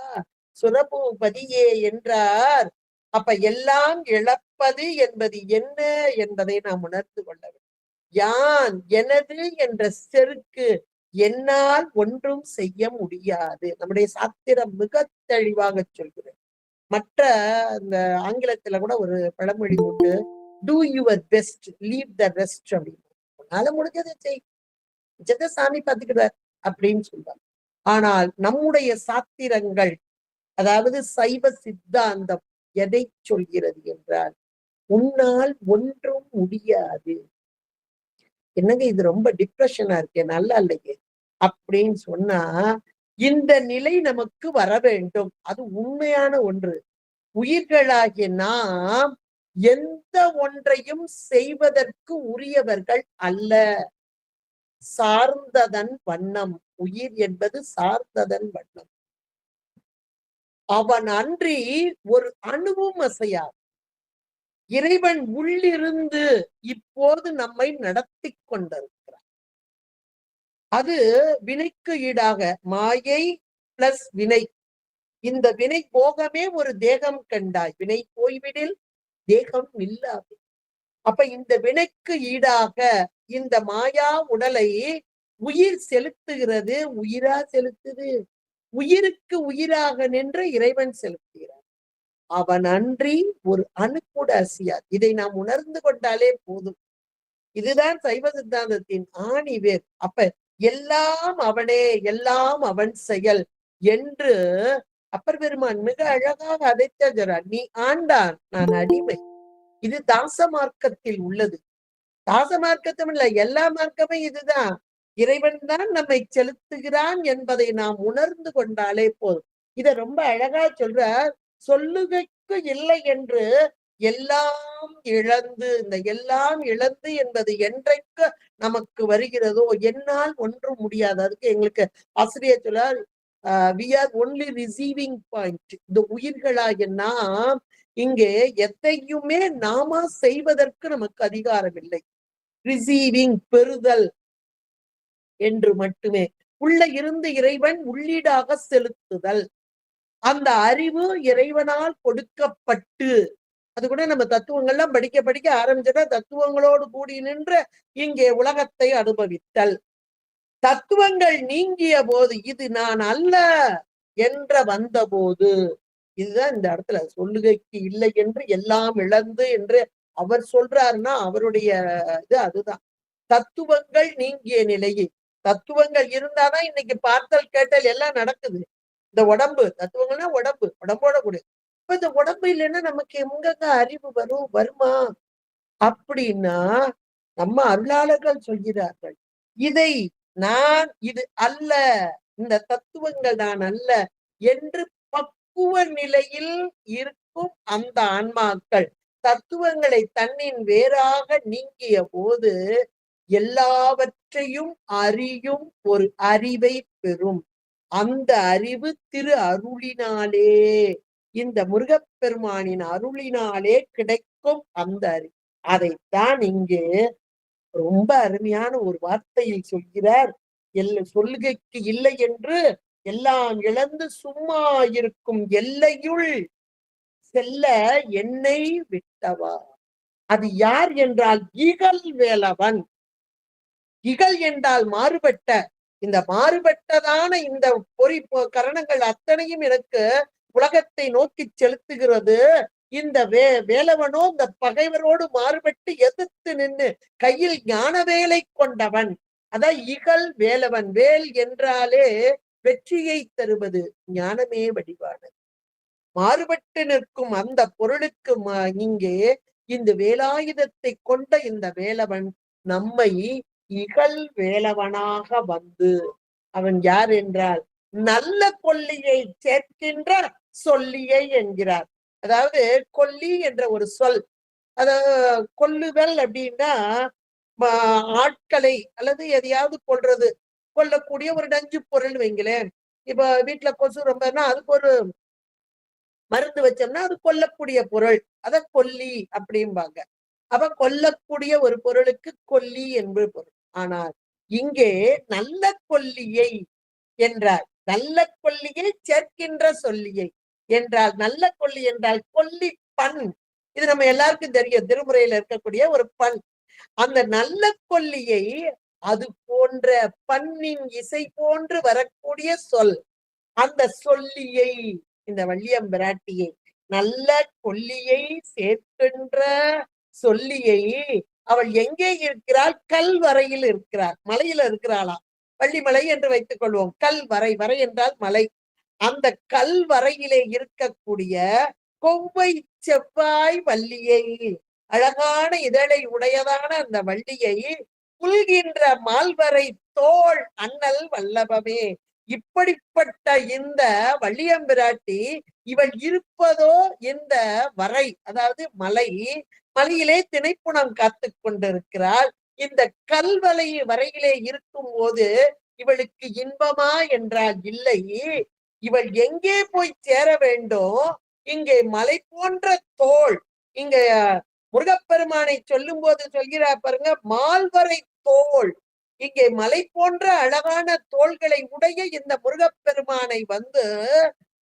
சுரபூபதியே என்றார். அப்ப எல்லாம் இழப்பது என்பது என்ன என்பதை நாம் உணர்ந்து கொள்ள வேண்டும். யான் எனது என்ற செருக்கு என்னால் ஒன்றும் செய்ய முடியாது. நம்முடைய சாத்திரம் மிக தெளிவாக சொல்கிறது. மற்ற இந்த ஆங்கிலத்துல கூட ஒரு பழமொழி உண்டு, two your best leave the rest அப்படின்னு. உன்னால முடிஞ்சதை செய், மிச்சத்தை சாமி பார்த்துக்கிறார் அப்படின்னு சொல்றாங்க. ஆனால் நம்முடைய சாத்திரங்கள், அதாவது சைவ சித்தாந்தம் எதை சொல்கிறது என்றால், உன்னால் ஒன்றும் முடியாது. என்னங்க இது ரொம்ப டிப்ரெஷனா இருக்கே, நல்லா இல்லையே அப்படின்னு சொன்னா, இந்த நிலை நமக்கு வர வேண்டும். அது உண்மையான ஒன்று. உயிர்களாகிய நாம் எந்த ஒன்றையும் செய்வதற்கு உரியவர்கள் அல்ல. சார்ந்ததன் வண்ணம். உயிர் என்பது சார்ந்ததன் வண்ணம். அவன் அன்றி ஒரு அணுவும் அசையாது. இறைவன் உள்ளிருந்து இப்போது நம்மை நடத்தி கொண்டிருக்கிறார். அது வினைக்கு ஈடாக மாயை பிளஸ் வினை. இந்த வினை போகமே ஒரு தேகம் கண்டாய், வினை போய்விடில் தேகம் இல்லாது. அப்ப இந்த வினைக்கு ஈடாக இந்த மாயா உடலை உயிர் செலுத்துகிறது. உயிரா செலுத்துது? உயிருக்கு உயிராக நின்று இறைவன் செலுத்துகிறார். அவன் அன்றி ஒரு அணு கூட அசையாது. இதை நாம் உணர்ந்து கொண்டாலே போதும். இதுதான் சைவ சித்தாந்தத்தின் ஆணிவேர். அப்ப எல்லாம் அவனே, எல்லாம் அவன் செயல் என்று அப்பர் பெருமான் மிக அழகாக அதைத்தான், நீ ஆண்டான் நான் அடிமை. இது தாச மார்க்கத்தில் உள்ளது. தாச மார்க்கத்தும் இல்ல, எல்லா மார்க்கமும் இதுதான். இறைவன் தான் நம்மை செலுத்துகிறான் என்பதை நாம் உணர்ந்து கொண்டாலே போதும். இத ரொம்ப அழகா சொல்றார். சொல்லுகைக்கு இல்லை என்று எல்லாம் இழந்து, இந்த எல்லாம் இழந்து என்பது என்றைக்கு நமக்கு வருகிறதோ என்னால் ஒன்றும் முடியாது. அதுக்கு எங்களுக்கு ஆசிரியர் சொல்றார், we are only receiving point. இந்த உயிர்களாகிய நாம் இங்கே எதையுமே நாம செய்வதற்கு நமக்கு அதிகாரம் இல்லை. ரிசீவிங், பெறுதல் என்று மட்டுமே. உள்ள இருந்து இறைவன் உள்ளீடாக செலுத்துதல். அந்த அறிவு இறைவனால் கொடுக்கப்பட்டு, அது கூட நம்ம தத்துவங்கள்லாம் படிக்க படிக்க ஆரம்பிச்சா தத்துவங்களோடு கூடி நின்று இங்கே உலகத்தை அனுபவித்தல். தத்துவங்கள் நீங்கிய போது இது நான் அல்ல என்ற வந்த போது, இதுதான் இந்த இடத்துல சொல்லுகைக்கு இல்லை என்று எல்லாம் இழந்து என்று அவர் சொல்றாருன்னா அவருடைய இது அதுதான். தத்துவங்கள் நீங்கிய நிலையை, தத்துவங்கள் இருந்தாதான் இன்னைக்கு பார்த்தல் கேட்டல் எல்லாம் நடக்குது. இந்த உடம்பு, தத்துவங்கள்னா உடம்பு, உடம்போட கூட. இப்ப இந்த உடம்பு இல்லைன்னா நமக்கு எங்கங்க அறிவு வருமா அப்படின்னா, நம்ம அருளாளர்கள் சொல்கிறார்கள், இதை நான் இது அல்ல, இந்த தத்துவங்கள் நான் அல்ல என்று பக்குவ நிலையில் இருக்கும் அந்த ஆன்மாக்கள் தத்துவங்களை தன்னின் வேறாக நீங்கிய போது எல்லாவற்றையும் அறியும் ஒரு அறிவை பெறும். அந்த அறிவு திரு அருளினாலே, இந்த முருகப்பெருமானின் அருளினாலே கிடைக்கும் அந்த அறிவு. அதைத்தான் இங்கே ரொம்ப அருமையான ஒரு வார்த்தையில் சொல்கிறார். சொல்லுகைக்கு இல்லை என்று எல்லாம் இழந்து சும்மா இருக்கும் எல்லையுள் செல்ல என்னை விட்டவா. அது யார் என்றால் இகல் வேலவன். இகல் என்றால் மாறுபட்ட, இந்த மாறுபட்டதான இந்த பொறி கரணங்கள் அத்தனையும் எனக்கு உலகத்தை நோக்கி செலுத்துகிறது. இந்த வேலவனோ இந்த பகைவரோடு மாறுபட்டு எதிர்த்து நின்று கையில் ஞான வேலை கொண்டவன். அதான் இகல் வேலவன். வேல் என்றாலே வெற்றியை தருவது, ஞானமே வடிவானது. மாறுபட்டு நிற்கும் அந்த பொருளுக்கு இங்கே இந்த வேலாயுதத்தை கொண்ட இந்த வேலவன் நம்மை இகல் வேலவனாக வந்து, அவன் யார் என்றால் நல்ல கொல்லியை சேர்க்கின்ற சொல்லியை என்கிறார். அதாவது கொல்லி என்ற ஒரு சொல், அதாவது கொல்லுதல் அப்படின்னா ஆட்களை அல்லது எதையாவது கொல்றது, கொல்லக்கூடிய ஒரு நஞ்சு பொருள் வைங்களேன். இப்ப வீட்டுல கொசு ரொம்பன்னா அதுக்கு ஒரு மருந்து வச்சோம்னா அது கொல்லக்கூடிய பொருள், அத கொல்லி அப்படிம்பாங்க. அப்ப கொல்லக்கூடிய ஒரு பொருளுக்கு கொல்லி என்று பொருள். ஆனால் இங்கே நல்ல கொல்லியை என்றால் நல்ல கொல்லியை சேர்க்கின்ற சொல்லியை என்றால், நல்ல கொல்லி என்றால் கொல்லி பண். இது நம்ம எல்லாருக்கும் தெரியும், திருமுறையில இருக்கக்கூடிய ஒரு பண். அந்த நல்ல கொல்லியை அது போன்ற பண்ணின் இசை போன்று வரக்கூடிய சொல், அந்த சொல்லியை, இந்த வள்ளியம்பிராட்டியை, நல்ல கொல்லியை சேர்க்கின்ற சொல்லியை, அவள் எங்கே இருக்கிறாள்? கல்வரையில் இருக்கிறாள். மலையில இருக்கிறாளாம். வள்ளிமலை என்று வைத்துக் கொள்வோம். கல்வரை, வரை என்றால் மலை. அந்த கல்வரையிலே இருக்கக்கூடிய கொவ்வை செவ்வாய் வள்ளியை, அழகான இதழை உடையதான அந்த வள்ளியை புல்கின்ற மால்வரை தோள் அண்ணல் வல்லபமே. இப்படிப்பட்ட இந்த வள்ளியம்பிராட்டி இவள் இருப்பதோ இந்த வரை, அதாவது மலை. மலையிலே திணைப்புணம் காத்து கொண்டிருக்கிறாள். இந்த கல்வலை வரையிலே இருக்கும் போது இவளுக்கு இன்பமா என்றால் இல்லை. இவள் எங்கே போய் சேர வேண்டும்? இங்கே மலை போன்ற தோள். இங்க முருகப்பெருமானை சொல்லும் போது சொல்கிறார் பாருங்க, மால்வரை தோள். இங்கே மலை போன்ற அழகான தோள்களை உடைய இந்த முருகப்பெருமானை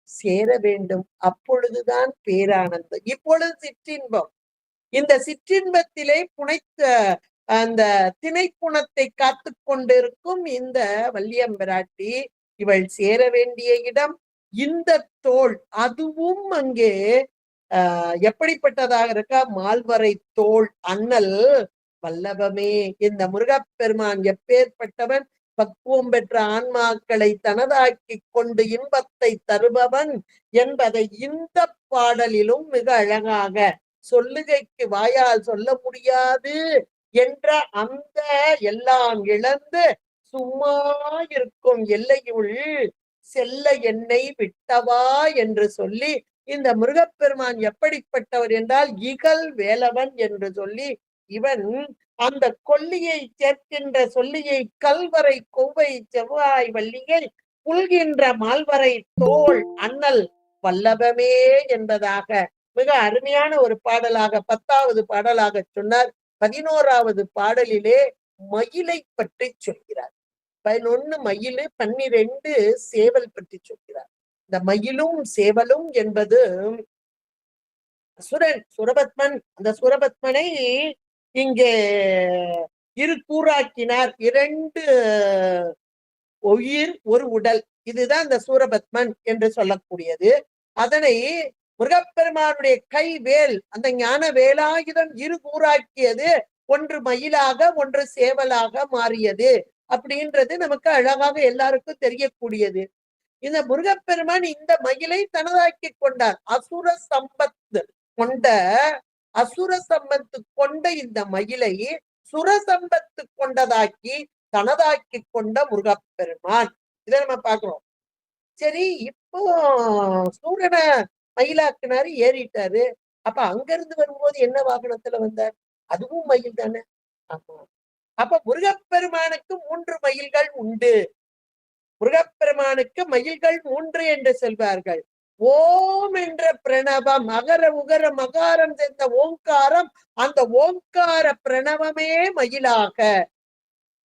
சேர வேண்டும். அப்பொழுதுதான் பேரானந்தம். இப்பொழுது சிற்றின்பம். இந்த சிற்றின்பத்திலே புனைத்த அந்த திணைப்புணத்தை காத்து கொண்டிருக்கும் இந்த வள்ளியம்பிராட்டி, இவள் சேர வேண்டிய இடம் இந்த தோள். அதுவும் அங்கே எப்படிப்பட்டதாக இருக்கா? மால்வரை தோள் அண்ணல் வல்லபமே. இந்த முருகப்பெருமான் எப்பேற்பட்டவன்? பக்குவம் பெற்ற ஆன்மாக்களை தனதாக்கி கொண்டு இன்பத்தை தருபவன் என்பதை இந்த பாடலிலும் மிக அழகாக, சொல்லுகைக்கு வாயால் சொல்ல முடியாது என்ற அந்த எல்லாம் இழந்து சும்மா இருக்கும் எல்லையுள் செல்ல என்னை விட்டவா என்று சொல்லி, இந்த முருகப்பெருமான் எப்படிப்பட்டவர் என்றால் இகல் வேலவன் என்று சொல்லி, இவன் அந்த கொல்லியை சேர்க்கின்ற சொல்லியை கல்வரை கொவ்வை செவ்வாய் வள்ளியை புல்கின்ற மால்வரை தோள் அண்ணல் வல்லபமே என்பதாக மிக அருமையான ஒரு பாடலாக 10வது பாடலாக சொன்னார். 11வது பாடலிலே மயிலை பற்றி சொல்கிறார். 11 மயிலு, 12 சேவல் பற்றி சொல்கிறார். இந்த மயிலும் சேவலும் என்பது சுரன், சுரபத்மன். அந்த சுரபத்மனை இங்கே இரு கூறாக்கினார். 2 உயிர் ஒரு உடல். இதுதான் இந்த சூரபத்மன் என்று சொல்லக்கூடியது. அதனை முருகப்பெருமானுடைய கை வேல், அந்த ஞான வேலாயுதம் இரு கூறாக்கியது. ஒன்று மயிலாக ஒன்று சேவலாக மாறியது அப்படின்றது நமக்கு அழகாக எல்லாருக்கும் தெரியக்கூடியது. இந்த முருகப்பெருமான் இந்த மயிலை தனதாக்கி கொண்டார். அசுர சம்பத்து கொண்ட இந்த மயிலை சுரசம்பத்து கொண்டதாக்கி தனதாக்கி கொண்ட முருகப்பெருமான். இதை நம்ம பார்க்கிறோம். சரி, இப்போ சூரனை மயிலாக்குனாரு, ஏறிட்டாரு. அப்ப அங்க இருந்து வரும்போது என்ன வாகனத்துல வந்தார்? அதுவும் மயில் தானே. ஆமா. அப்ப முருகப்பெருமானுக்கு 3 மயில்கள் உண்டு. முருகப்பெருமானுக்கு மயில்கள் 3 என்று சொல்வார்கள். ஓம் என்ற பிரணவம், அகர உகர மகாரம் சேர்ந்த ஓங்காரம், அந்த ஓங்கார பிரணவமே மயிலாக,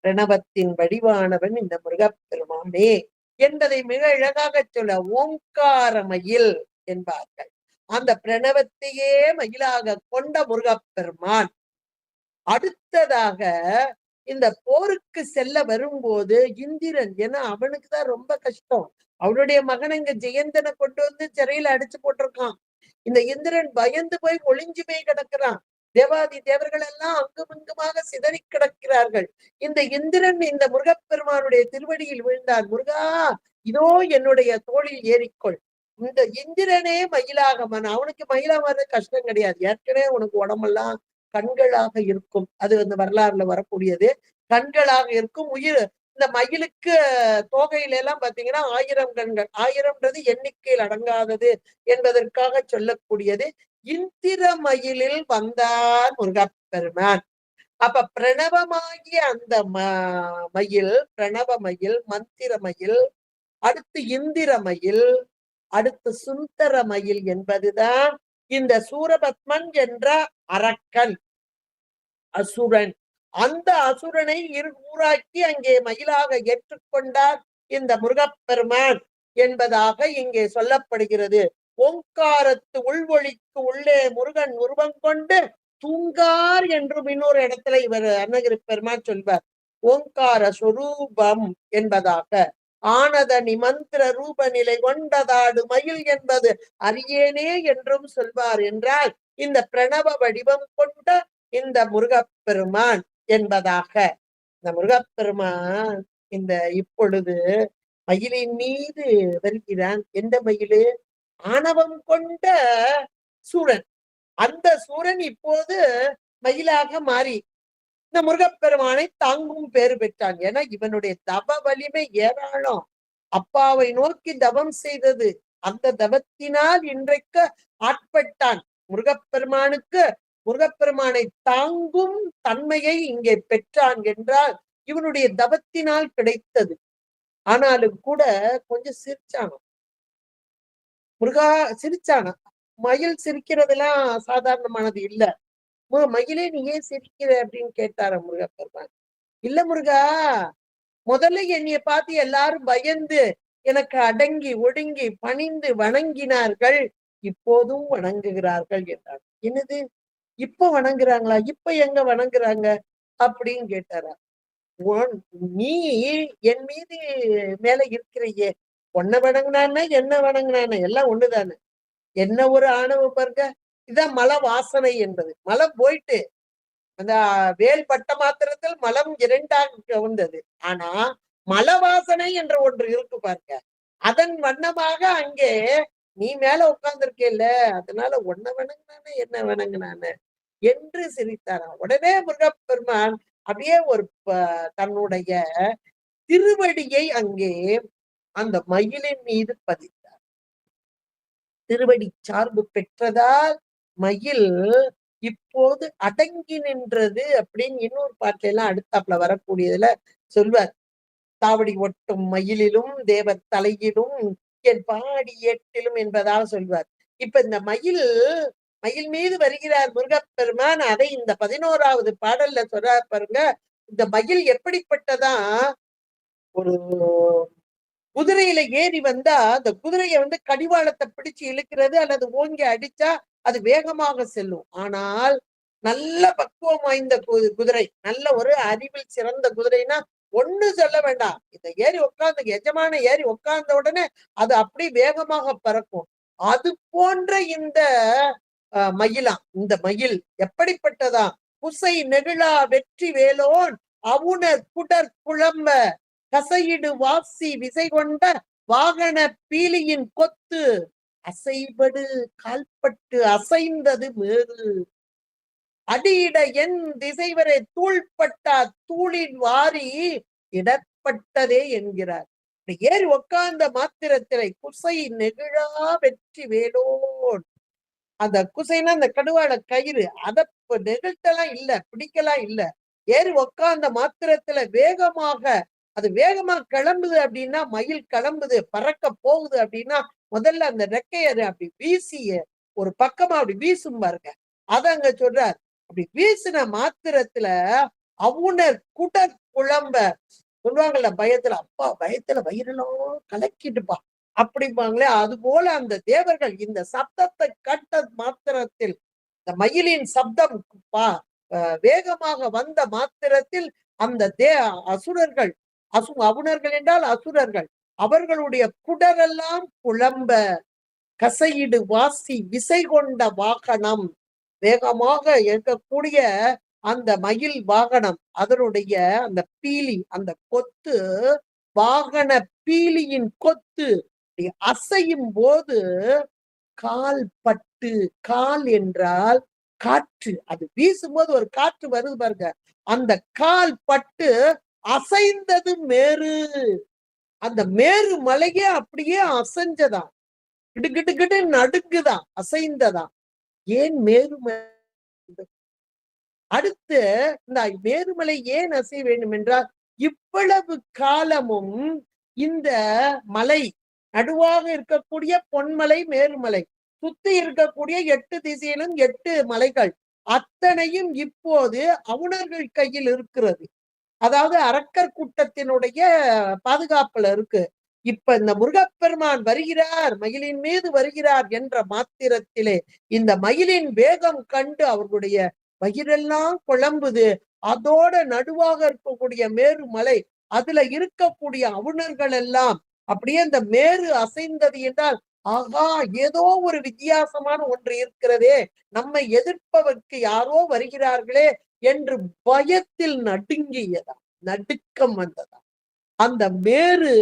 பிரணவத்தின் வடிவானவன் இந்த முருகப்பெருமானே என்பதை மிக அழகாக சொல்ல ஓங்கார மயில் என்பார்கள். அந்த பிரணவத்தையே மயிலாக கொண்ட முருகப்பெருமான். அடுத்ததாக இந்த போருக்கு செல்ல வரும்போது இந்திரன், ஏன்னா அவனுக்குதான் ரொம்ப கஷ்டம். அவனுடைய மகன் இங்க ஜெயந்தனை கொண்டு வந்து சிறையில அடிச்சு போட்டிருக்கான். இந்த இந்திரன் பயந்து போய் ஒளிஞ்சு போய் கிடக்கிறான். தேவாதி தேவர்கள் எல்லாம் அங்கும் இங்குமாக சிதறி கிடக்கிறார்கள். இந்த இந்திரன் இந்த முருகப்பெருமானுடைய திருவடியில் விழுந்தான். முருகா, இதோ என்னுடைய தோளில் ஏறிக்கொள். இந்த இந்திரனே மயிலாக அவனுக்கு மயிலாக வர்றது கஷ்டம் கிடையாது. ஏற்கனவே உனக்கு உடம்பெல்லாம் கண்களாக இருக்கும். அது வந்து வரலாறுல வரக்கூடியது. கண்களாக இருக்கும். உயிர் இந்த மயிலுக்கு தோகையில எல்லாம் பாத்தீங்கன்னா 1000 கண்கள். 1000ன்றது எண்ணிக்கையில் அடங்காதது என்பதற்காக சொல்லக்கூடியது. இந்திர மயிலில் வந்தார் முருகப்பெருமான். அப்ப பிரணவமாகிய அந்த மயில், பிரணவ மயில், மந்திர மயில், அடுத்து இந்திர மயில், அடுத்து சுந்தர மயில் என்பதுதான் இந்த சூரபத்மன் என்ற அரக்கன், அசுரன். அந்த அசுரனை ஊராக்கி அங்கே மயிலாக ஏற்றுக்கொண்டார் இந்த முருகப்பெருமான் என்பதாக இங்கே சொல்லப்படுகிறது. ஓங்காரத்து உள்வொழிக்கு உள்ளே முருகன் உருவம் கொண்டு தூங்கார் என்றும் இன்னொரு இடத்துல இவர் அருணகிரி பெருமான் சொல்வார். ஓங்கார சொரூபம் என்பதாக ஆனத நிமந்திர ரூப நிலை கொண்டதாடு மயில் என்பது அரியேனே என்றும் சொல்வார். என்றால் இந்த பிரணவ வடிவம் கொண்ட இந்த முருகப்பெருமான் என்பதாக இந்த முருகப்பெருமான் இந்த இப்பொழுது மயிலின் மீது வருகிறான். எந்த மயிலு? ஆணவம் கொண்ட சூரன். அந்த சூரன் இப்போது மயிலாக மாறி இந்த முருகப்பெருமானை தாங்கும் பேறு பெற்றான். ஏன்னா இவனுடைய தவ வலிமை ஏராளம். அப்பாவை நோக்கி தவம் செய்தது. அந்த தவத்தினால் இன்றைக்கு ஆட்பட்டான். முருகப்பெருமானுக்கு முருகப்பெருமானை தாங்கும் தன்மையை இங்கே பெற்றான் என்றால் இவனுடைய தவத்தினால் கிடைத்தது. ஆனாலும் கூட கொஞ்சம் சிரிச்சானோ, முருகா சிரிச்சானா. மயில் சிரிக்கிறதெல்லாம் சாதாரணமானது இல்ல. மயிலே நீ ஏன் சிரிக்கிற அப்படின்னு கேட்டார முருகப்பெருமான். இல்ல முருகா, முதல்ல என்னைய பார்த்து எல்லாரும் பயந்து எனக்கு அடங்கி ஒடுங்கி பணிந்து வணங்கினார்கள், இப்போதும் வணங்குகிறார்கள் என்றார். என்னது இப்ப வணங்குறாங்களா? இப்ப எங்க வணங்குறாங்க அப்படின்னு கேட்டாரா. நீ என் மீது மேல இருக்கிறையே, உன்னை வணங்கினான என்ன வணங்கினான எல்லாம் ஒண்ணுதானே. என்ன ஒரு ஆணவம் பாருங்க. இதான் மல வாசனை என்பது. மலம் போயிட்டு அந்த வேல் பட்ட மாத்திரத்தில் மலம் இரண்டாக வந்தது. ஆனா மல வாசனை என்ற ஒன்று இருக்கு பாருங்க. அதன் வண்ணமாக அங்கே நீ மேல உட்கார்ந்துருக்கேல்ல, அதனால உன்னை வணங்கினான என்ன வணங்கினான என்று சிரித்தாராம். உடனே முருகப்பெருமான் அப்படியே ஒரு தன்னுடைய திருவடியை அங்கே அந்த மயிலின் மீது பதித்தார். திருவடி சார்பு பெற்றதால் மயில் இப்போது அடங்கி நின்றது அப்படின்னு இன்னொரு பாட்டுல எல்லாம் அடுத்தாப்புல வரக்கூடியதுல சொல்வார். தாவடி ஒட்டும் மயிலிலும் தேவர் தலையிலும் என் பாடி ஏட்டிலும் என்பதாக சொல்வார். இப்ப இந்த மயில் மீது வருகிறார் முருகப்பெருமான். அதை இந்த 11வது பாடல்ல சொல்றார் பாருங்க. இந்த மயில் எப்படிப்பட்டதா, ஒரு குதிரையில ஏறி வந்தா அந்த குதிரையை கடிவாளத்தை பிடிச்சு இழுக்கிறது அல்லது ஓங்கி அடிச்சா அது வேகமாக செல்லும். ஆனால் நல்ல பக்குவம் வாய்ந்த குதிரை, நல்ல ஒரு அறிவில் சிறந்த குதிரைனா ஒண்ணு சொல்ல வேண்டாம். இந்த ஏறி உட்கார்ந்து எஜமான ஏறி உட்கார்ந்த உடனே அது அப்படி வேகமாக பறக்கும். அது போன்ற இந்த மயிலாம். இந்த மயில் எப்படிப்பட்டதா, புசை நெகிழா வெற்றி வேலோன் அவுணர் குடர் குழம்ப கசையிடு வாசி விசை கொண்ட வாகன பீலியின் கொத்து அசைபடு கால்பட்டு அசைந்தது மேறு அடியிட என் திசைவரை தூள்பட்டா தூளின் வாரி இடப்பட்டதே என்கிறார். ஏறி உட்கார்ந்த மாத்திரத்திலே குசை நெகிழா வெற்றி வேலோன். அந்த குசைனா அந்த கடுவாட கயிறு, அதை நெகிழ்த்தலாம் இல்ல, பிடிக்கலாம் இல்ல. ஏறி உட்கார்ந்த மாத்திரத்துல வேகமாக அது வேகமா கிளம்புது அப்படின்னா, மயில் கிளம்புது பறக்க போகுது அப்படின்னா முதல்ல அந்த ரெக்கைய அப்படி வீசிய ஒரு பக்கமா அப்படி வீசும் பாருங்க. அத அங்க சொல்றார். அப்படி வீசின மாத்திரத்துல அவுணர் குடர் குழம்ப சொல்லுவாங்கல்ல, பயத்துல அப்பா பயத்துல வயிறெல்லாம் கலக்கிட்டுப்பா அப்படிம்பாங்களே, அது போல அந்த தேவர்கள் இந்த சப்தத்தை கட்ட மாத்திரத்தில், இந்த மயிலின் சப்தம் வேகமாக வந்த மாத்திரத்தில் அந்த அசுரர்கள், அவுணர்கள் என்றால் அசுரர்கள், அவர்களுடைய குடரெல்லாம் குழம்ப கசையிடு வாசி விசை கொண்ட வாகனம், வேகமாக இருக்கக்கூடிய அந்த மயில் வாகனம், அதனுடைய அந்த பீலி, அந்த கொத்து, வாகன பீலியின் கொத்து அசையும் போது கால் பட்டு, கால் என்றால் காற்று, அது வீசும்போது ஒரு காற்று வருது பாருங்க, அந்த கால் பட்டு அசைந்தது மேரு. அந்த மேரு மலையே அப்படியே அசைஞ்சதான், கிடு கிடு நடுங்குதான், அசைந்ததான். ஏன் மேருமலை? அடுத்து இந்த மேருமலை ஏன் அசைய வேண்டும் என்றால், இவ்வளவு காலமும் இந்த மலை நடுவாக இருக்கக்கூடிய பொன்மலை மேருமலை, சுத்தி இருக்கக்கூடிய 8 திசையிலும் 8 மலைகள் அத்தனையும் இப்போது அவுணர்கள் கையில் இருக்கிறது. அதாவது அரக்கர் கூட்டத்தினுடைய பாதுகாப்புல இருக்கு. இப்ப இந்த முருகப்பெருமான் வருகிறார், மயிலின் மீது வருகிறார் என்ற மாத்திரத்திலே இந்த மயிலின் வேகம் கண்டு அவர்களுடைய வயிறெல்லாம் குழம்புது. அதோட நடுவாக இருக்கக்கூடிய மேருமலை, அதுல இருக்கக்கூடிய அவுணர்கள் எல்லாம் அப்படியே அந்த மேரு அசைந்தது என்றால், ஆகா, ஏதோ ஒரு வித்தியாசமான ஒன்று இருக்கிறதே, நம்மை எதிர்ப்பதற்கு யாரோ வருகிறார்களே என்று பயத்தில் நடுங்கியதாம், நடுக்கம் வந்ததாம். அந்த மேரு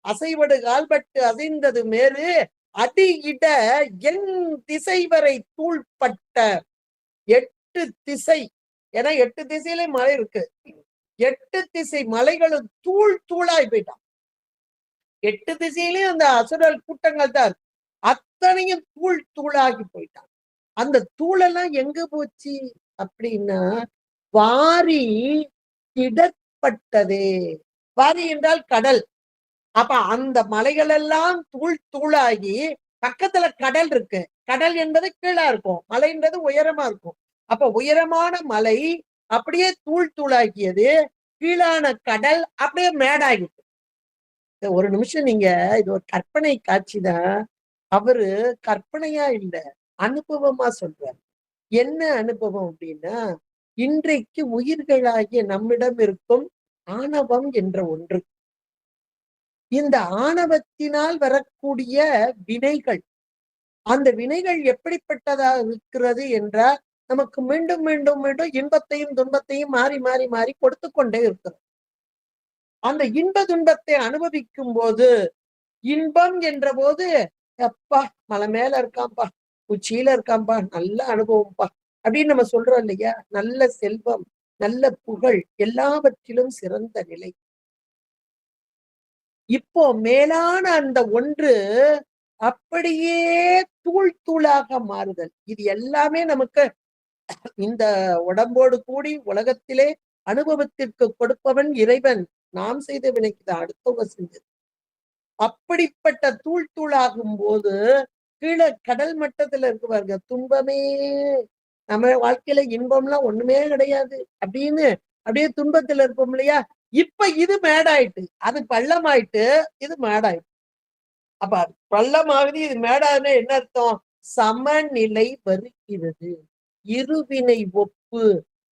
அசைவடு கால்பட்டு அசைந்தது மேரு, அடியிட என் திசை வரை தூள்பட்ட 8 திசை, ஏன்னா 8 திசையிலே மலை இருக்கு. 8 திசை மலைகளும் தூள் தூளாய் போயிட்டான். 8 திசையிலையும் அந்த அசுரல் கூட்டங்கள் தான் இருக்கு. அத்தனையும் தூள் தூளாகி போயிட்டான். அந்த தூளெல்லாம் எங்க போச்சு அப்படின்னா, வாரி திடப்பட்டதே. வாரி என்றால் கடல். அப்ப அந்த மலைகள் எல்லாம் தூள் தூளாகி பக்கத்துல கடல் இருக்கு. கடல் என்பது கீழா இருக்கும், மலைன்றது உயரமா இருக்கும். அப்ப உயரமான மலை அப்படியே தூள் தூளாக்கியது, கீழான கடல் அப்படியே மேடாகிட்டு. ஒரு நிமிஷம் நீங்க, இது ஒரு கற்பனை காட்சிதான். அவரு கற்பனையா இல்ல, அனுபவமா சொல்றாரு. என்ன அனுபவம் அப்படின்னா, இன்றைக்கு உயிர்களாகிய நம்மிடம் இருக்கும் ஆணவம் என்ற ஒன்று. இந்த ஆணவத்தினால் வரக்கூடிய வினைகள், அந்த வினைகள் எப்படிப்பட்டதா இருக்கிறது என்றால், நமக்கு மீண்டும் மீண்டும் மீண்டும் இன்பத்தையும் துன்பத்தையும் மாறி மாறி மாறி கொடுத்து கொண்டே இருக்கிறது. அந்த இன்ப துன்பத்தை அனுபவிக்கும் போது, இன்பம் என்ற போது, அப்பா மலை மேல இருக்காம்பா, உச்சியில இருக்காம்பா, நல்ல அனுபவம்ப்பா அப்படின்னு நம்ம சொல்றோம் இல்லையா? நல்ல செல்வம், நல்ல புகழ், எல்லாவற்றிலும் சிறந்த நிலை. இப்போ மேலான அந்த ஒன்று அப்படியே தூள் தூளாக மாறுதல். இது எல்லாமே நமக்கு இந்த உடம்போடு கூடி உலகத்திலே அனுபவத்திற்கு கொடுப்பவன் இறைவன். நாம் செய்த வினைக்குதான், அடுத்தவங்க செஞ்சது. அப்படிப்பட்ட தூள் தூளாகும் போது கீழே கடல் மட்டத்துல இருக்கு பாருங்க, துன்பமே, நம்ம வாழ்க்கையில இன்பம்லாம் ஒண்ணுமே கிடையாது அப்படின்னு அப்படியே துன்பத்துல இருப்போம் இல்லையா? இப்ப இது மேடாயிட்டு, அது பள்ளமாயிட்டு, இது மேடாயிட்டு. அப்ப பள்ளமாகுது, இது மேடாதுன்னா என்ன அர்த்தம்? சமநிலை வருகிறது. இருவினை ஒப்பு,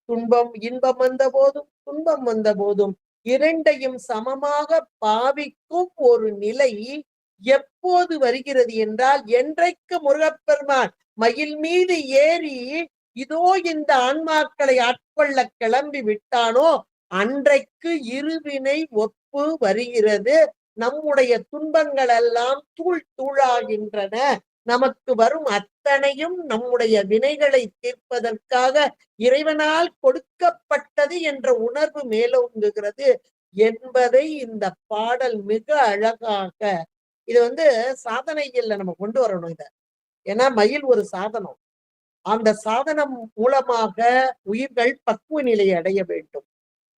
துன்பம் இன்பம் வந்த போதும் துன்பம் வந்த போதும் இரண்டையும் சமமாக பாவிக்கும் ஒரு நிலை எப்போது வருகிறது என்றால், என்றைக்கு முருகப்பெருமான் மயில் மீது ஏறி இதோ இந்த ஆன்மாக்களை ஆட்கொள்ள கிளம்பி விட்டானோ அன்றைக்கு இருவினை ஒப்பு வருகிறது. நம்முடைய துன்பங்கள் எல்லாம் தூள் தூளாகின்றன. நமக்கு வரும் அத்தனையும் நம்முடைய வினைகளை தீர்ப்பதற்காக இறைவனால் கொடுக்கப்பட்டது என்ற உணர்வு மேலோங்குகிறது என்பதை இந்த பாடல் மிக அழகாக, இது சாதனைகள்ல நம்ம கொண்டு வரணும் இத. ஏன்னா மயில் ஒரு சாதனம். அந்த சாதனம் மூலமாக உயிர்கள் பக்குவ நிலையை அடைய வேண்டும்.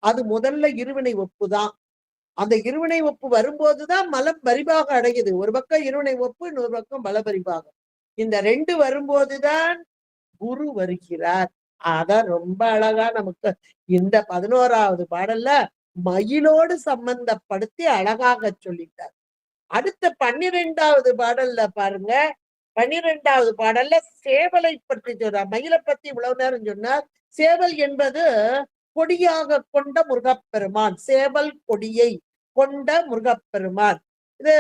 அது முதல்ல இருவினை ஒப்புதான். அந்த இருவினை ஒப்பு வரும்போதுதான் மலம் பரிபாக அடையுது. ஒரு பக்கம் இருவினை ஒப்பு, இன்னொரு பக்கம் பலபரிபாகம். இந்த 2 வரும்போதுதான் குரு வருகிறார். அதான் ரொம்ப அழகா நமக்கு இந்த 11வது பாடல்ல மயிலோடு சம்பந்தப்படுத்தி அழகாக சொல்லிட்டார். அடுத்த 12வது பாடல்ல பாருங்க, 12வது பாடல்ல சேவலை பற்றி சொல்றார். மயிலை பத்தி இவ்வளவு நேரம் சொன்னார். சேவல் என்பது கொடியாக கொண்ட முருகப்பெருமான், சேவல் கொடியை கொண்ட முருகப்பெருமான். இது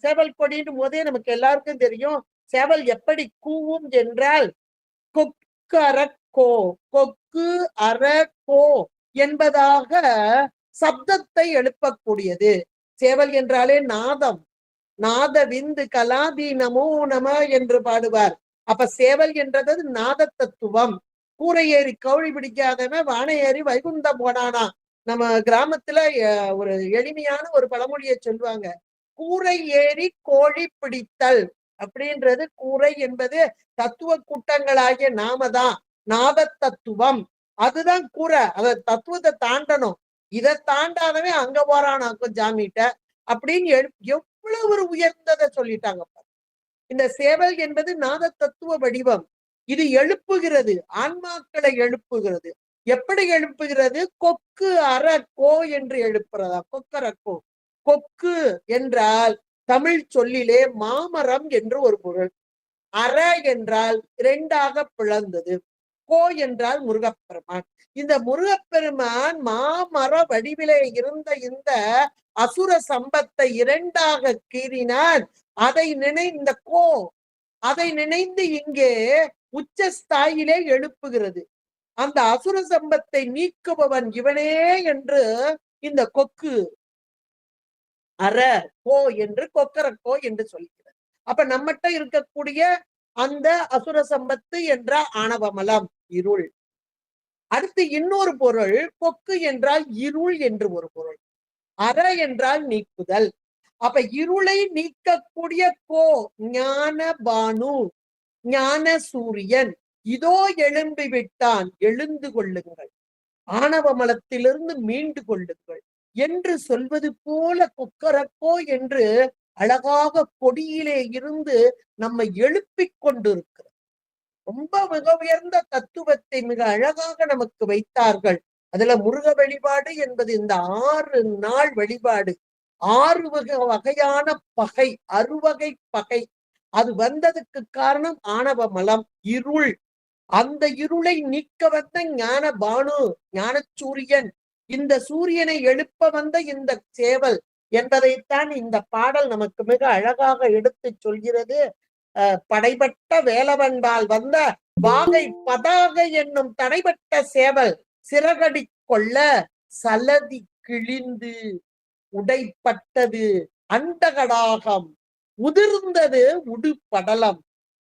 சேவல் கொடின்னு போதே நமக்கு எல்லாருக்கும் தெரியும். சேவல் எப்படி கூவும் என்றால், கொக்கு அரக்கோ, கொக்கு அரக்கோ என்பதாக சப்தத்தை எழுப்பக்கூடியது. சேவல் என்றாலே நாதம். நாத விந்து கலாதி நமோ நம என்று பாடுவார். அப்ப சேவல் என்றது நாத தத்துவம். கூரை ஏறி கவுழி பிடிக்காதவன் வானை ஏறி வைகுந்தம் போனானா. நம்ம கிராமத்துல ஒரு எளிமையான ஒரு பழமொழியை சொல்லுவாங்க, கூரை ஏறி கோழி பிடித்தல் அப்படின்றது. கூரை என்பது தத்துவ கூட்டங்களாகிய நாமதான், நாத தத்துவம். அதுதான் கூரை. அத தத்துவத்தை தாண்டணும். இதை தாண்டாதவன் அங்க போறானாக்கும் ஜாமிட்ட அப்படின்னு எவ்வளவு ஒரு உயர்ந்ததை சொல்லிட்டாங்க. இந்த சேவல் என்பது நாத தத்துவ வடிவம். இது எழுப்புகிறது, ஆன்மாக்களை எழுப்புகிறது. எப்படி எழுப்புகிறது? கொக்கு அற கோ என்று எழுப்புறதா? கொக்கரக்கோ. கொக்கு என்றால் தமிழ் சொல்லிலே மாமரம் என்று ஒரு பொருள். அற என்றால் இரண்டாக பிளந்தது. கோ என்றால் முருகப்பெருமான். இந்த முருகப்பெருமான் மாமர வடிவிலே இருந்த இந்த அசுர சம்பத்தை இரண்டாக கீறினான். அதை நினைந்த கோ அதை நினைந்து இங்கே உச்சஸ்தாயிலே எழுப்புகிறது. அந்த அசுர சம்பத்தை நீக்குபவன் இவனே என்று இந்த கொக்கு அற கோ என்று கொக்கரக்கோ என்று சொல்கிறது. அப்ப நம்மகிட்ட இருக்கக்கூடிய அந்த அசுர சம்பத்து என்ற ஆணவமலம் இருள். அடுத்து இன்னொரு பொருள், கொக்கு என்றால் இருள் என்று ஒரு பொருள், அற என்றால் நீக்குதல். அப்ப இருளை நீக்கக்கூடிய கோ ஞான பானு, ஞான சூரியன் இதோ எழும்பி விட்டான், எழுந்து கொள்ளுங்கள், ஆணவ மலத்திலிருந்து மீண்டு கொள்ளுங்கள் என்று சொல்வது போல கொக்கரக்கோ என்று அழகாக கொடியிலே இருந்து நம்மை எழுப்பிக் கொண்டிருக்கிறது. ரொம்ப மிக உயர்ந்த தத்துவத்தை மிக அழகாக நமக்கு வைத்தார்கள். அதுல முருக வழிபாடு என்பது இந்த 6 நாள் வழிபாடு. 6 வகையான பகை, அறுவகை பகை அது வந்ததுக்கு காரணம் ஆணவ மலம், இருள். அந்த இருளை நீக்க வந்த ஞான பானு, ஞான சூரியன், இந்த சூரியனை எழுப்ப வந்த இந்த சேவல் என்பதைத்தான் இந்த பாடல் நமக்கு மிக அழகாக எடுத்து சொல்கிறது. படைபட்ட வேலவன்பால் வந்த வாகை பதாக என்னும் தடைபட்ட சேவல் சிறகடி கொள்ள சலதி கிழிந்து உடைப்பட்டது அண்டகடாகம் உதிர்ந்தது உடுபடலம்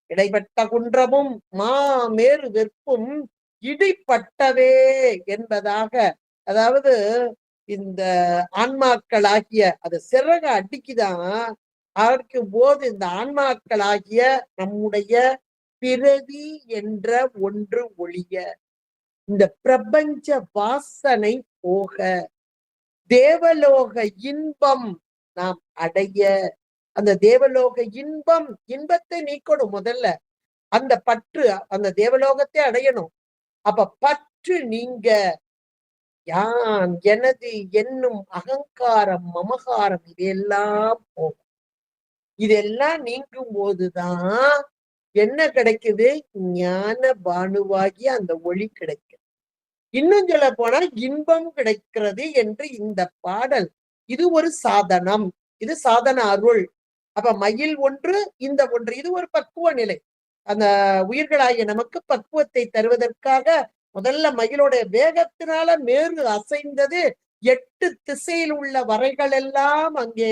இடைப்பட்ட குன்றமும் மாமேறு வெற்பும் இடிப்பட்டவே என்பதாக. அதாவது இந்த ஆன்மாக்களாகிய அது சிறக அடிக்குதான் அடிக்கும் போது இந்த ஆன்மாக்களாகிய நம்முடைய பிறவி என்ற ஒன்று ஒழிய, இந்த பிரபஞ்ச வாசனை போக, தேவலோக இன்பம் நாம் அடைய, அந்த தேவலோக இன்பத்தை நீக்கணும். முதல்ல அந்த பற்று, அந்த தேவலோகத்தை அடையணும். அப்ப பற்று நீங்க யான் எனது என்னும் அகங்காரம் மமகாரம் இதெல்லாம் போகும். இதெல்லாம் நீங்கும் போதுதான் என்ன கிடைக்குது? ஞான பானுவாகி அந்த ஒளி கிடைக்கும். இன்னும் சொல்ல போனா இன்பம் கிடைக்கிறது என்று இந்த பாடல். இது ஒரு சாதனம், இது சாதன அருள். அப்ப மயில் ஒன்று, இந்த ஒன்று, இது ஒரு பக்குவ நிலை. அந்த உயிர்களாகிய நமக்கு பக்குவத்தை தருவதற்காக முதல்ல மயிலுடைய வேகத்தினால மேறு அசைந்தது. 8 திசையில் உள்ள வரைகள் எல்லாம் அங்கே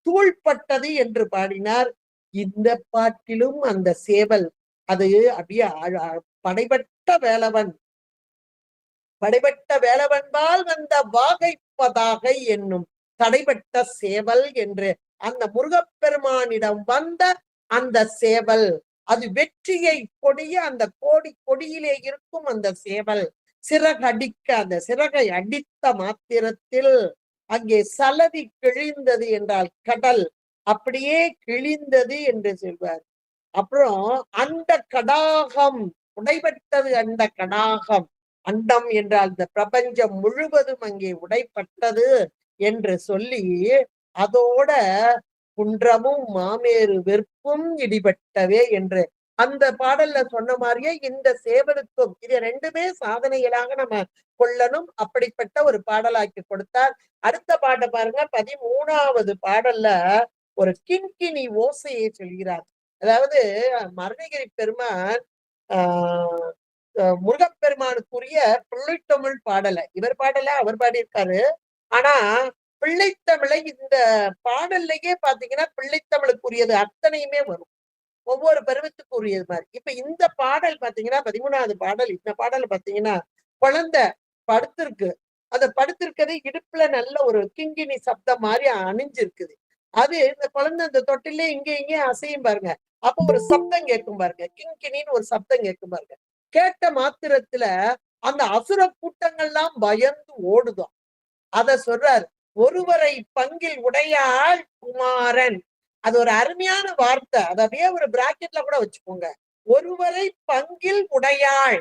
தூள்பட்டது என்று பாடினார். இந்த பாட்டிலும் அந்த சேவல் அது அப்படியே படைபட்ட வேலவன், படைபட்ட வேலவன்பால் வந்த வாகை பதாகை என்னும் தடைபட்ட சேவல் என்று அந்த முருகப்பெருமானிடம் வந்த அந்த சேவல், அது வெற்றியை கொடிய அந்த கொடியிலே இருக்கும் அந்த சேவல் சிறகடிக்க, அந்த சிறகை அடித்த மாத்திரத்தில் அங்கே சலதி கிழிந்தது என்றால் கடல் அப்படியே கிழிந்தது என்று சொல்வார். அப்புறம் அந்த கடாகம் உடைபட்டது, அந்த கடாகம் அண்டம் என்றால் இந்த பிரபஞ்சம் முழுவதும் அங்கே உடைப்பட்டது என்று சொல்லி, அதோட குன்றமும் மாமேறு வெற்பும் இடிபட்டவே என்று அந்த பாடல்ல சொன்ன மாதிரியே இந்த சேவலுக்கும் இது 2மே சாதனைகளாக நம்ம கொள்ளணும். அப்படிப்பட்ட ஒரு பாடலாக்கி கொடுத்தார். அடுத்த பாட்டை பாருங்க, 13வது பாடல்ல ஒரு கிண்கிணி ஓசையை சொல்கிறார். அதாவது மருணகிரி பெருமான் முருகப்பெருமானுக்குரிய பிள்ளைத்தமிழ் பாடலை இவர் பாடல, அவர் பாடியிருக்காரு. ஆனா பிள்ளைத்தமிழை இந்த பாடல்லையே பாத்தீங்கன்னா பிள்ளைத்தமிழுக்குரியது அத்தனையுமே வரும், ஒவ்வொரு பருவத்துக்குரியது மாதிரி. இப்ப இந்த பாடல் பாத்தீங்கன்னா 13வது பாடல். இந்த பாடல் பாத்தீங்கன்னா குழந்தை படுத்திருக்கு. அந்த படுத்திருக்கிறது இடுப்புல நல்ல ஒரு கிங்கினி சப்தம் மாதிரி அணிஞ்சிருக்குது. அது இந்த குழந்தை அந்த தொட்டிலே இங்கே அசையும் பாருங்க. அப்போ ஒரு சப்தம் கேட்கும் பாருங்க, கிங்கினின்னு ஒரு சப்தம் கேட்கும் பாருங்க. கேட்ட மாத்திரத்துல அந்த அசுர கூட்டங்கள்லாம் பயந்து ஓடுதோம். அத சொல்றாரு. ஒருவரை பங்கில் உடையாள் குமாரன் அது ஒரு அருமையான வார்த்தை. அதை அப்படியே ஒரு பிராக்கெட்ல கூட வச்சுக்கோங்க. ஒருவரை பங்கில் உடையாள்.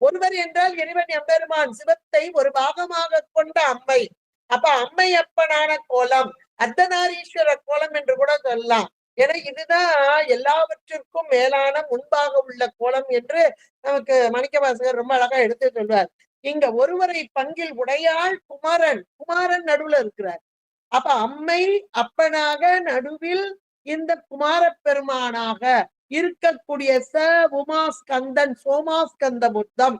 ஒருவர் என்றால் இறைவன் எம்பெருமான் சிவத்தை ஒரு பாகமாக கொண்ட அம்மை. அப்ப அம்மை அப்பனான கோலம், அர்த்தநாரீஸ்வர கோலம் என்று கூட சொல்லலாம். ஏன்னா இதுதான் எல்லாவற்றிற்கும் மேலான முன்பாக உள்ள கோலம் என்று நமக்கு மாணிக்கவாசகர் ரொம்ப அழகா எடுத்து சொல்வார். இங்க ஒருவரை பங்கில் உடையாள் குமாரன். குமாரன் நடுவுல இருக்கிறார். அப்ப அம்மை அப்பனாக நடுவில் இந்த குமார பெருமானாக இருக்கக்கூடிய உமாஸ்கந்தன் சோமாஸ்கந்த புத்தம்.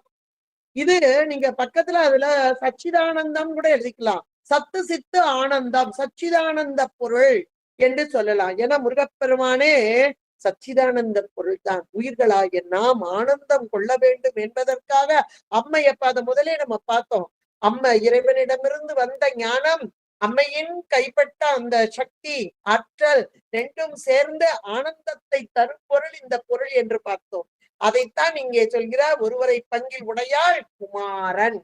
இது நீங்க பக்கத்துல அதுல சச்சிதானந்தம் கூட எழுதிக்கலாம். சத்து சித்து ஆனந்தம், சச்சிதானந்த பொருள் என்று சொல்லலாம். ஏன்னா முருகப்பெருமானே சச்சிதானந்த பொருள் தான். உயிர்களாகிய நாம் ஆனந்தம் கொள்ள வேண்டும் என்பதற்காக அம்மை, அப்ப அதை முதலே நம்ம பார்த்தோம். அம்மை இறைவனிடமிருந்து வந்த ஞானம், அம்மையின் கைப்பட்ட அந்த சக்தி ஆற்றல் ரெண்டும் சேர்ந்து ஆனந்தத்தை தரும் பொருள் இந்த பொருள் என்று பார்த்தோம். அதைத்தான் இங்கே சொல்கிறார். ஒருவரை பங்கில் உடையாள் குமாரன்.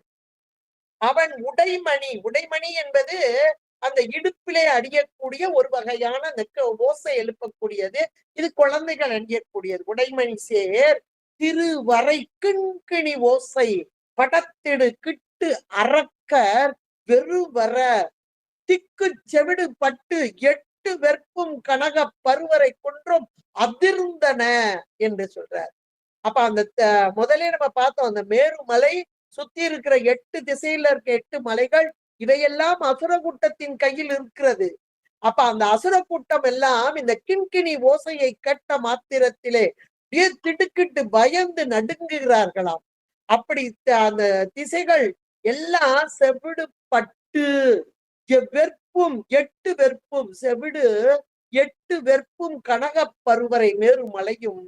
அவன் உடைமணி. உடைமணி என்பது அந்த இடுப்பிலே அடியக்கூடிய ஒரு வகையான ஓசை எழுப்பக்கூடியது. இது குழந்தைகள் அணியக்கூடியது. உடைமணி சேர் திருவரை கிண்கிணி ஓசை படத்திடு கிட்டு அறக்கர் வெறுவர திக்கு செவிடு பட்டு 8 வெற்பும் கனக பருவரை கொன்றும் அதிர்ந்தன என்று சொல்றார். அப்ப அந்த முதலே நம்ம பார்த்தோம், அந்த மேருமலை சுத்தி இருக்கிற 8 திசையில இருக்க 8 மலைகள், இவையெல்லாம் அசுர கூட்டத்தின் கையில் இருக்கிறது. அப்ப அந்த அசுர கூட்டம் எல்லாம் இந்த கிண்கிணி ஓசையை கேட்ட மாத்திரத்திலே திடுக்கிட்டு பயந்து நடுங்குகிறார்களாம். அப்படி அந்த திசைகள் எல்லாம் செவிடு பட்டு வெற்பும் 8 வெற்பும் செவிடு 8 வெற்பும் கனக பருவரை மேருமலையும்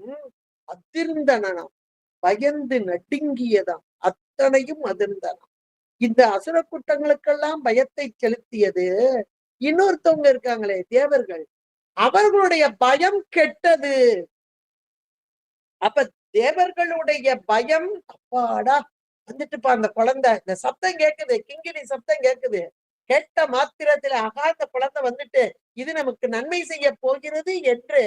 அதிர்ந்தனம், பயந்து நடுங்கியதாம். அத்தனையும் அதிர்ந்தனம். இந்த அசுர கூட்டங்களுக்கெல்லாம் பயத்தை செலுத்தியது இன்னொருத்தவங்க இருக்காங்களே, தேவர்கள். அவர்களுடைய பயம் கெட்டது. அப்ப தேவர்களுடைய பயம், அப்பாடா வந்துட்டுப்பா அந்த குழந்தை, இந்த சப்தம் கேக்குது, கிங்கிணி சப்தம் கேக்குது, கேட்ட மாத்திரத்துல ஆகா இந்த குழந்தை வந்துட்டு இது நமக்கு நன்மை செய்ய போகிறது என்று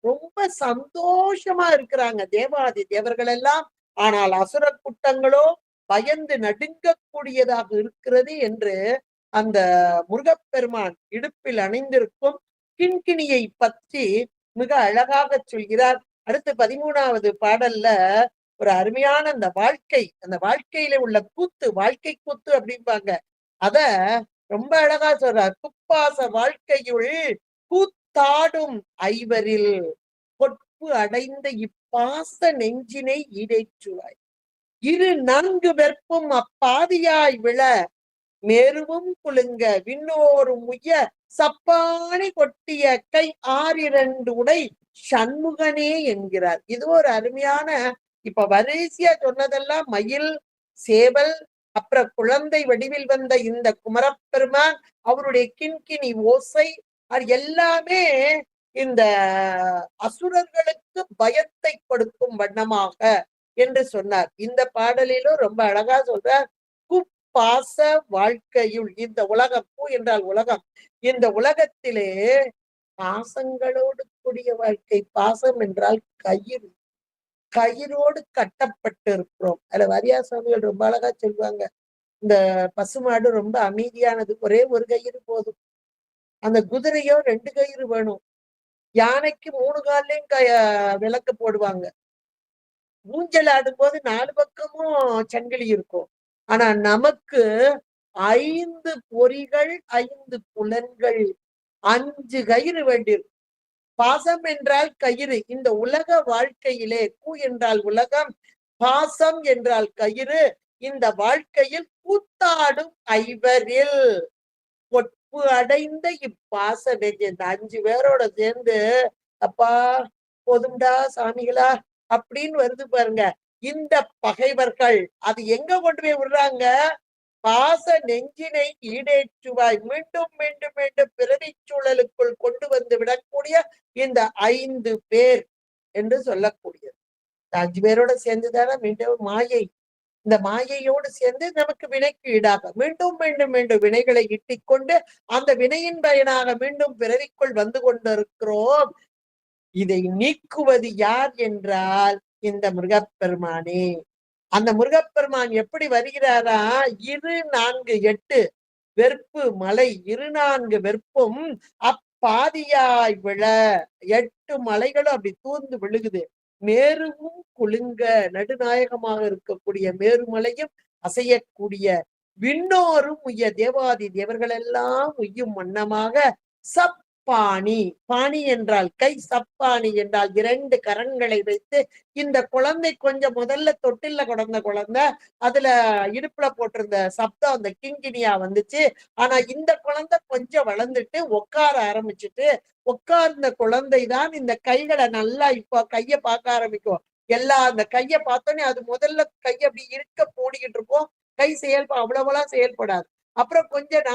ரொம்ப சந்தோஷமா இருக்கிறாங்க தேவாதி தேவர்கள் எல்லாம். ஆனால் அசுர கூட்டங்களோ பயந்து நடுங்கக்கூடியதாக இருக்கிறது என்று அந்த முருகப்பெருமான் இடுப்பில் அணிந்திருக்கும் கிண்கிணியை பற்றி மிக அழகாக சொல்கிறார். அடுத்து 13வது பாடல்ல ஒரு அருமையான அந்த வாழ்க்கையில உள்ள கூத்து, வாழ்க்கை கூத்து அப்படிம்பாங்க. அத ரொம்ப அழகா சொல்றார். குப்பாச வாழ்க்கையுள் கூத்தாடும் ஐவரில் பொற்பு அடைந்த இப்பாச நெஞ்சினை ஈடேற்றுவாய். 4 வெற்பும் அப்பாதியாய் விழ மேருவும் குலுங்க விண்ணோரும் உய்ய சப்பானி கொட்டிய கை 6 உடை சண்முகனே என்கிறார். இது ஒரு அருமையான, இப்ப வரிசையா சொன்னதெல்லாம் மயில், சேவல், அப்புறம் குழந்தை வடிவில் வந்த இந்த குமரப்பெருமான், அவருடைய கிண்கிணி ஓசை, அது எல்லாமே இந்த அசுரர்களுக்கு பயத்தை கொடுக்கும் வண்ணமாக என்று சொன்னார். இந்த பாடலிலும் ரொம்ப அழகா சொல்றார். குப்பாச வாழ்க்கையுள், இந்த உலகம், பூ என்றால் உலகம், இந்த உலகத்திலே பாசங்களோடு கூடிய வாழ்க்கை. பாசம் என்றால் கயிறு, கயிறோடு கட்டப்பட்டு இருக்கிறோம். அதுல வாரியார் சுவாமிகள் ரொம்ப அழகா சொல்லுவாங்க, இந்த பசுமாடு ரொம்ப அமைதியானது, ஒரே ஒரு கயிறு போதும். அந்த குதிரையோ 2 கயிறு வேணும். யானைக்கு 3 கால்லையும் விளக்கு போடுவாங்க. ஊஞ்சல் ஆடும் போது 4 பக்கமும் சங்கிலி இருக்கும். ஆனா நமக்கு 5 பொறிகள், 5 புலன்கள், 5 கயிறு வேண்டியிருக்கும். பாசம் என்றால் கயிறு. இந்த உலக வாழ்க்கையிலே கூ என்றால் உலகம், பாசம் என்றால் கயிறு. இந்த வாழ்க்கையில் கூத்தாடும் ஐவரில் பொற்பு அடைந்த இப்பாச நெஞ்சு, இந்த 5 பேரோட சேர்ந்து அப்பா போதும்டா சாமிகளா அப்படின்னு வருது பாருங்க. இந்த பகைவர்கள் அது எங்க கொண்டு போய் விடுறாங்க? பாச நெஞ்சினை ஈடேற்றுவாய், மீண்டும் மீண்டும் மீண்டும் பிறவி சூழலுக்குள் கொண்டு வந்து விடக்கூடிய இந்த 5 பேர் என்று சொல்லக்கூடியது. 5 பேரோட சேர்ந்துதானே மீண்டும் மாயை. இந்த மாயையோடு சேர்ந்து நமக்கு வினைக்கு ஈடாக மீண்டும் மீண்டும் மீண்டும் வினைகளை இட்டிக்கொண்டு அந்த வினையின் பயனாக மீண்டும் பிறவிக்குள் வந்து கொண்டிருக்கிறோம். இதை நீக்குவது யார் என்றால் இந்த முருகப்பெருமானே. அந்த முருகப்பெருமான் எப்படி வருகிறாரா? 2-4-8 வெற்பு மலை 2-4 வெற்பும் அப்பாதியாய் விழ 8 மலைகளும் அப்படி தூர்ந்து விழுகுது. மேருவும் குலுங்க நடுநாயகமாக இருக்கக்கூடிய மேருமலையும் அசையக்கூடிய விண்ணோரும் உய்ய தேவாதி தேவர்கள் எல்லாம் உய்யும் வண்ணமாக சப்பாணி, பாணி என்றால் கை, சப்பாணி என்றால் 2 கரங்களை வைத்து இந்த குழந்தை கொஞ்சம் முதல்ல தொட்டில்ல கிடந்த குழந்தை, அதுல இடுப்புல போட்டிருந்த சப்தம் அந்த கிங்கினியா வந்துச்சு. ஆனா இந்த குழந்தை கொஞ்சம் வளர்ந்துட்டு உட்கார ஆரம்பிச்சுட்டு, உட்கார்ந்த குழந்தைதான் இந்த கைகளை நல்லா இப்போ கைய பார்க்க ஆரம்பிக்கும். அந்த கைய பார்த்தோன்னே அது முதல்ல கைய அப்படி இருக்க மூடிக்கிட்டு இருக்கும். கை அவ்வளவெல்லாம் செயல்படாது. அப்புறம் கொஞ்சம்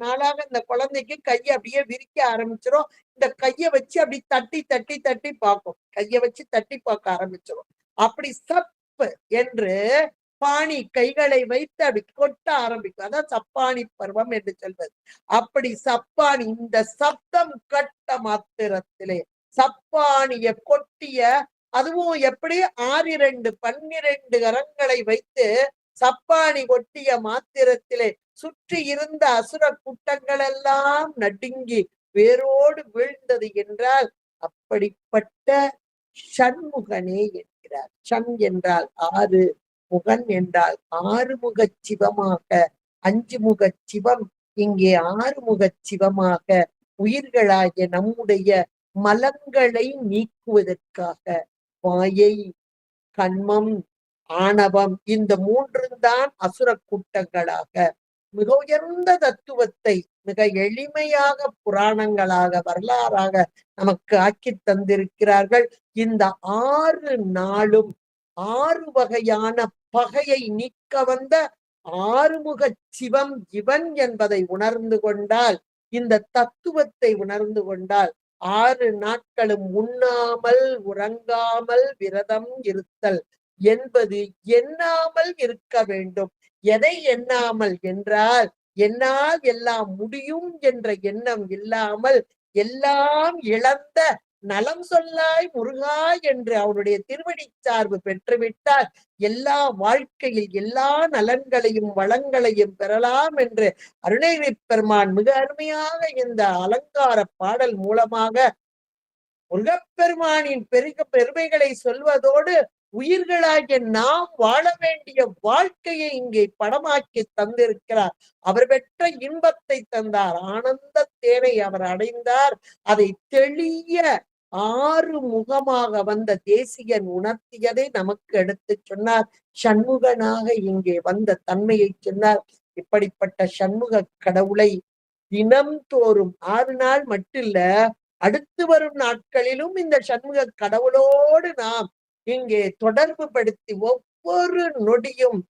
நாளாக இந்த குழந்தைக்கு கையை அப்படியே விரிக்க ஆரம்பிச்சிடும். இந்த கைய வச்சு அப்படி தட்டி தட்டி தட்டி பார்க்கும். கைய வச்சு தட்டி பார்க்க ஆரம்பிச்சிடும். அப்படி சப்பு என்று பாணி கைகளை வைத்து அப்படி கொட்ட ஆரம்பிக்கும். அதான் சப்பாணி பருவம் என்று சொல்வது. அப்படி சப்பாணி இந்த சப்தம் கட்ட மாத்திரத்திலே சப்பானிய கொட்டிய, அதுவும் எப்படி 6-2-12 கரங்களை வைத்து சப்பானி கொட்டிய மாத்திரத்திலே சுற்றி இருந்த அசுர கூட்டங்கள் எல்லாம் நடுங்கி வேரோடு வீழ்ந்தது என்றால் அப்படிப்பட்ட ஷண்முகனே என்கிறார். ஷண் என்றால் 6, முகன் என்றால் 6 முகச் சிவமாக, 5 முகச் சிவம் இங்கே 6 முகச் சிவமாக உயிர்களாகிய நம்முடைய மலங்களை நீக்குவதற்காக மாயை, கண்மம், ஆணவம் இந்த 3 தான் அசுர கூட்டங்களாக மிக உயர்ந்த தத்துவத்தை மிக எளிமையாக புராணங்களாக வரலாறாக நமக்கு ஆக்கி தந்திருக்கிறார்கள். இந்த 6 நாளும் 6 வகையான பகையை நீக்க வந்த 6 முகச் சிவம் இவன் என்பதை உணர்ந்து கொண்டால், இந்த தத்துவத்தை உணர்ந்து கொண்டால் 6 நாட்களும் உண்ணாமல் உறங்காமல் விரதம் இருத்தல் என்பது எண்ணாமல் இருக்க வேண்டும். எதை எண்ணாமல் என்றால், என்னால் எல்லாம் முடியும் என்ற எண்ணம் இல்லாமல், எல்லாம் இழந்த நலம் சொல்லாய் முருகா என்று அவருடைய திருவடி சார்பு பெற்றுவிட்டால் எல்லா வாழ்க்கையில் எல்லா நலன்களையும் வளங்களையும் பெறலாம் என்று அருணகிரி பெருமான் மிக அருமையாக இந்த அலங்கார பாடல் மூலமாக முருகப்பெருமானின் பெருமைகளை சொல்வதோடு உயிர்களாகிய நாம் வாழ வேண்டிய வாழ்க்கையை இங்கே படமாக்கி தந்திருக்கிறார். அவர் பெற்ற இன்பத்தை தந்தார், ஆனந்த தேனை அவர் அடைந்தார். அதை தெளிய 6 முகமாக வந்த தேசிகன் உணர்த்தியதை நமக்கு எடுத்து சொன்னார். சண்முகனாக இங்கே வந்த தன்மையை சொன்னார். இப்படிப்பட்ட சண்முக கடவுளை தினம் தோறும் 6 நாள் மட்டும் அடுத்து வரும் நாட்களிலும் இந்த சண்முக கடவுளோடு நாம் இங்கே தொடர்பு படுத்தி ஒவ்வொரு நொடியும்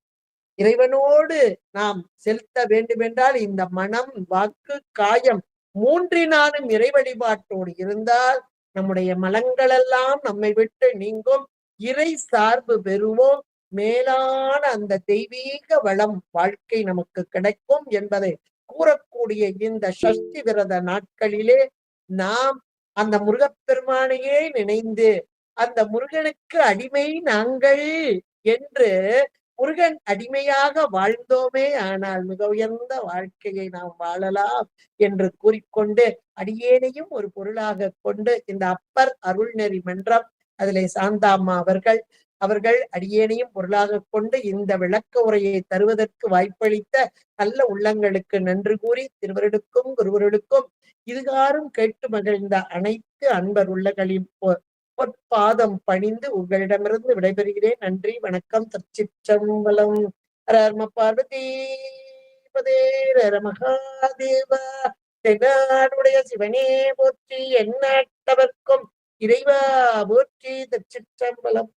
இறைவனோடு நாம் செலுத்த வேண்டுமென்றால் இந்த மனம், வாக்கு, காயம் 3 இறை வழிபாட்டோடு இருந்தால் நம்முடைய மலங்களெல்லாம் நம்மை விட்டு நீங்கும். இறை சார்பு பெறுவோம். மேலான அந்த தெய்வீக வளம் வாழ்க்கை நமக்கு கிடைக்கும் என்பதை கூறக்கூடிய இந்த சஷ்டி விரத நாட்களிலே நாம் அந்த முருகப்பெருமானையே நினைந்து அந்த முருகனுக்கு அடிமை நாங்கள் என்று முருகன் அடிமையாக வாழ்ந்தோமே ஆனால் மிக உயர்ந்த வாழ்க்கையை நாம் வாழலாம் என்று கூறிக்கொண்டு, அடியேனையும் ஒரு பொருளாக கொண்டு இந்த அப்பர் அருள்நெறி மன்றம் அதிலே சாந்தாம்மா அவர்கள் அடியேனையும் பொருளாக கொண்டு இந்த விளக்க உரையை தருவதற்கு வாய்ப்பளித்த நல்ல உள்ளங்களுக்கு நன்றி கூறி திருவருளுக்கும் குருவருளுக்கும் இதுகாரும் கேட்டு மகிழ்ந்த அனைத்து அன்பர் உள்ளங்களின் பொற்பாதம் பணிந்து உங்களிடமிருந்து விடைபெறுகிறேன். நன்றி, வணக்கம். திருச்சிற்றம்பலம். ஹர பார்வதி பதே ஹர மகாதேவா. தென்னாடுடைய சிவனே போற்றி, எந்நாட்டவர்க்கும் இறைவா போற்றி. திருச்சிற்றம்பலம்.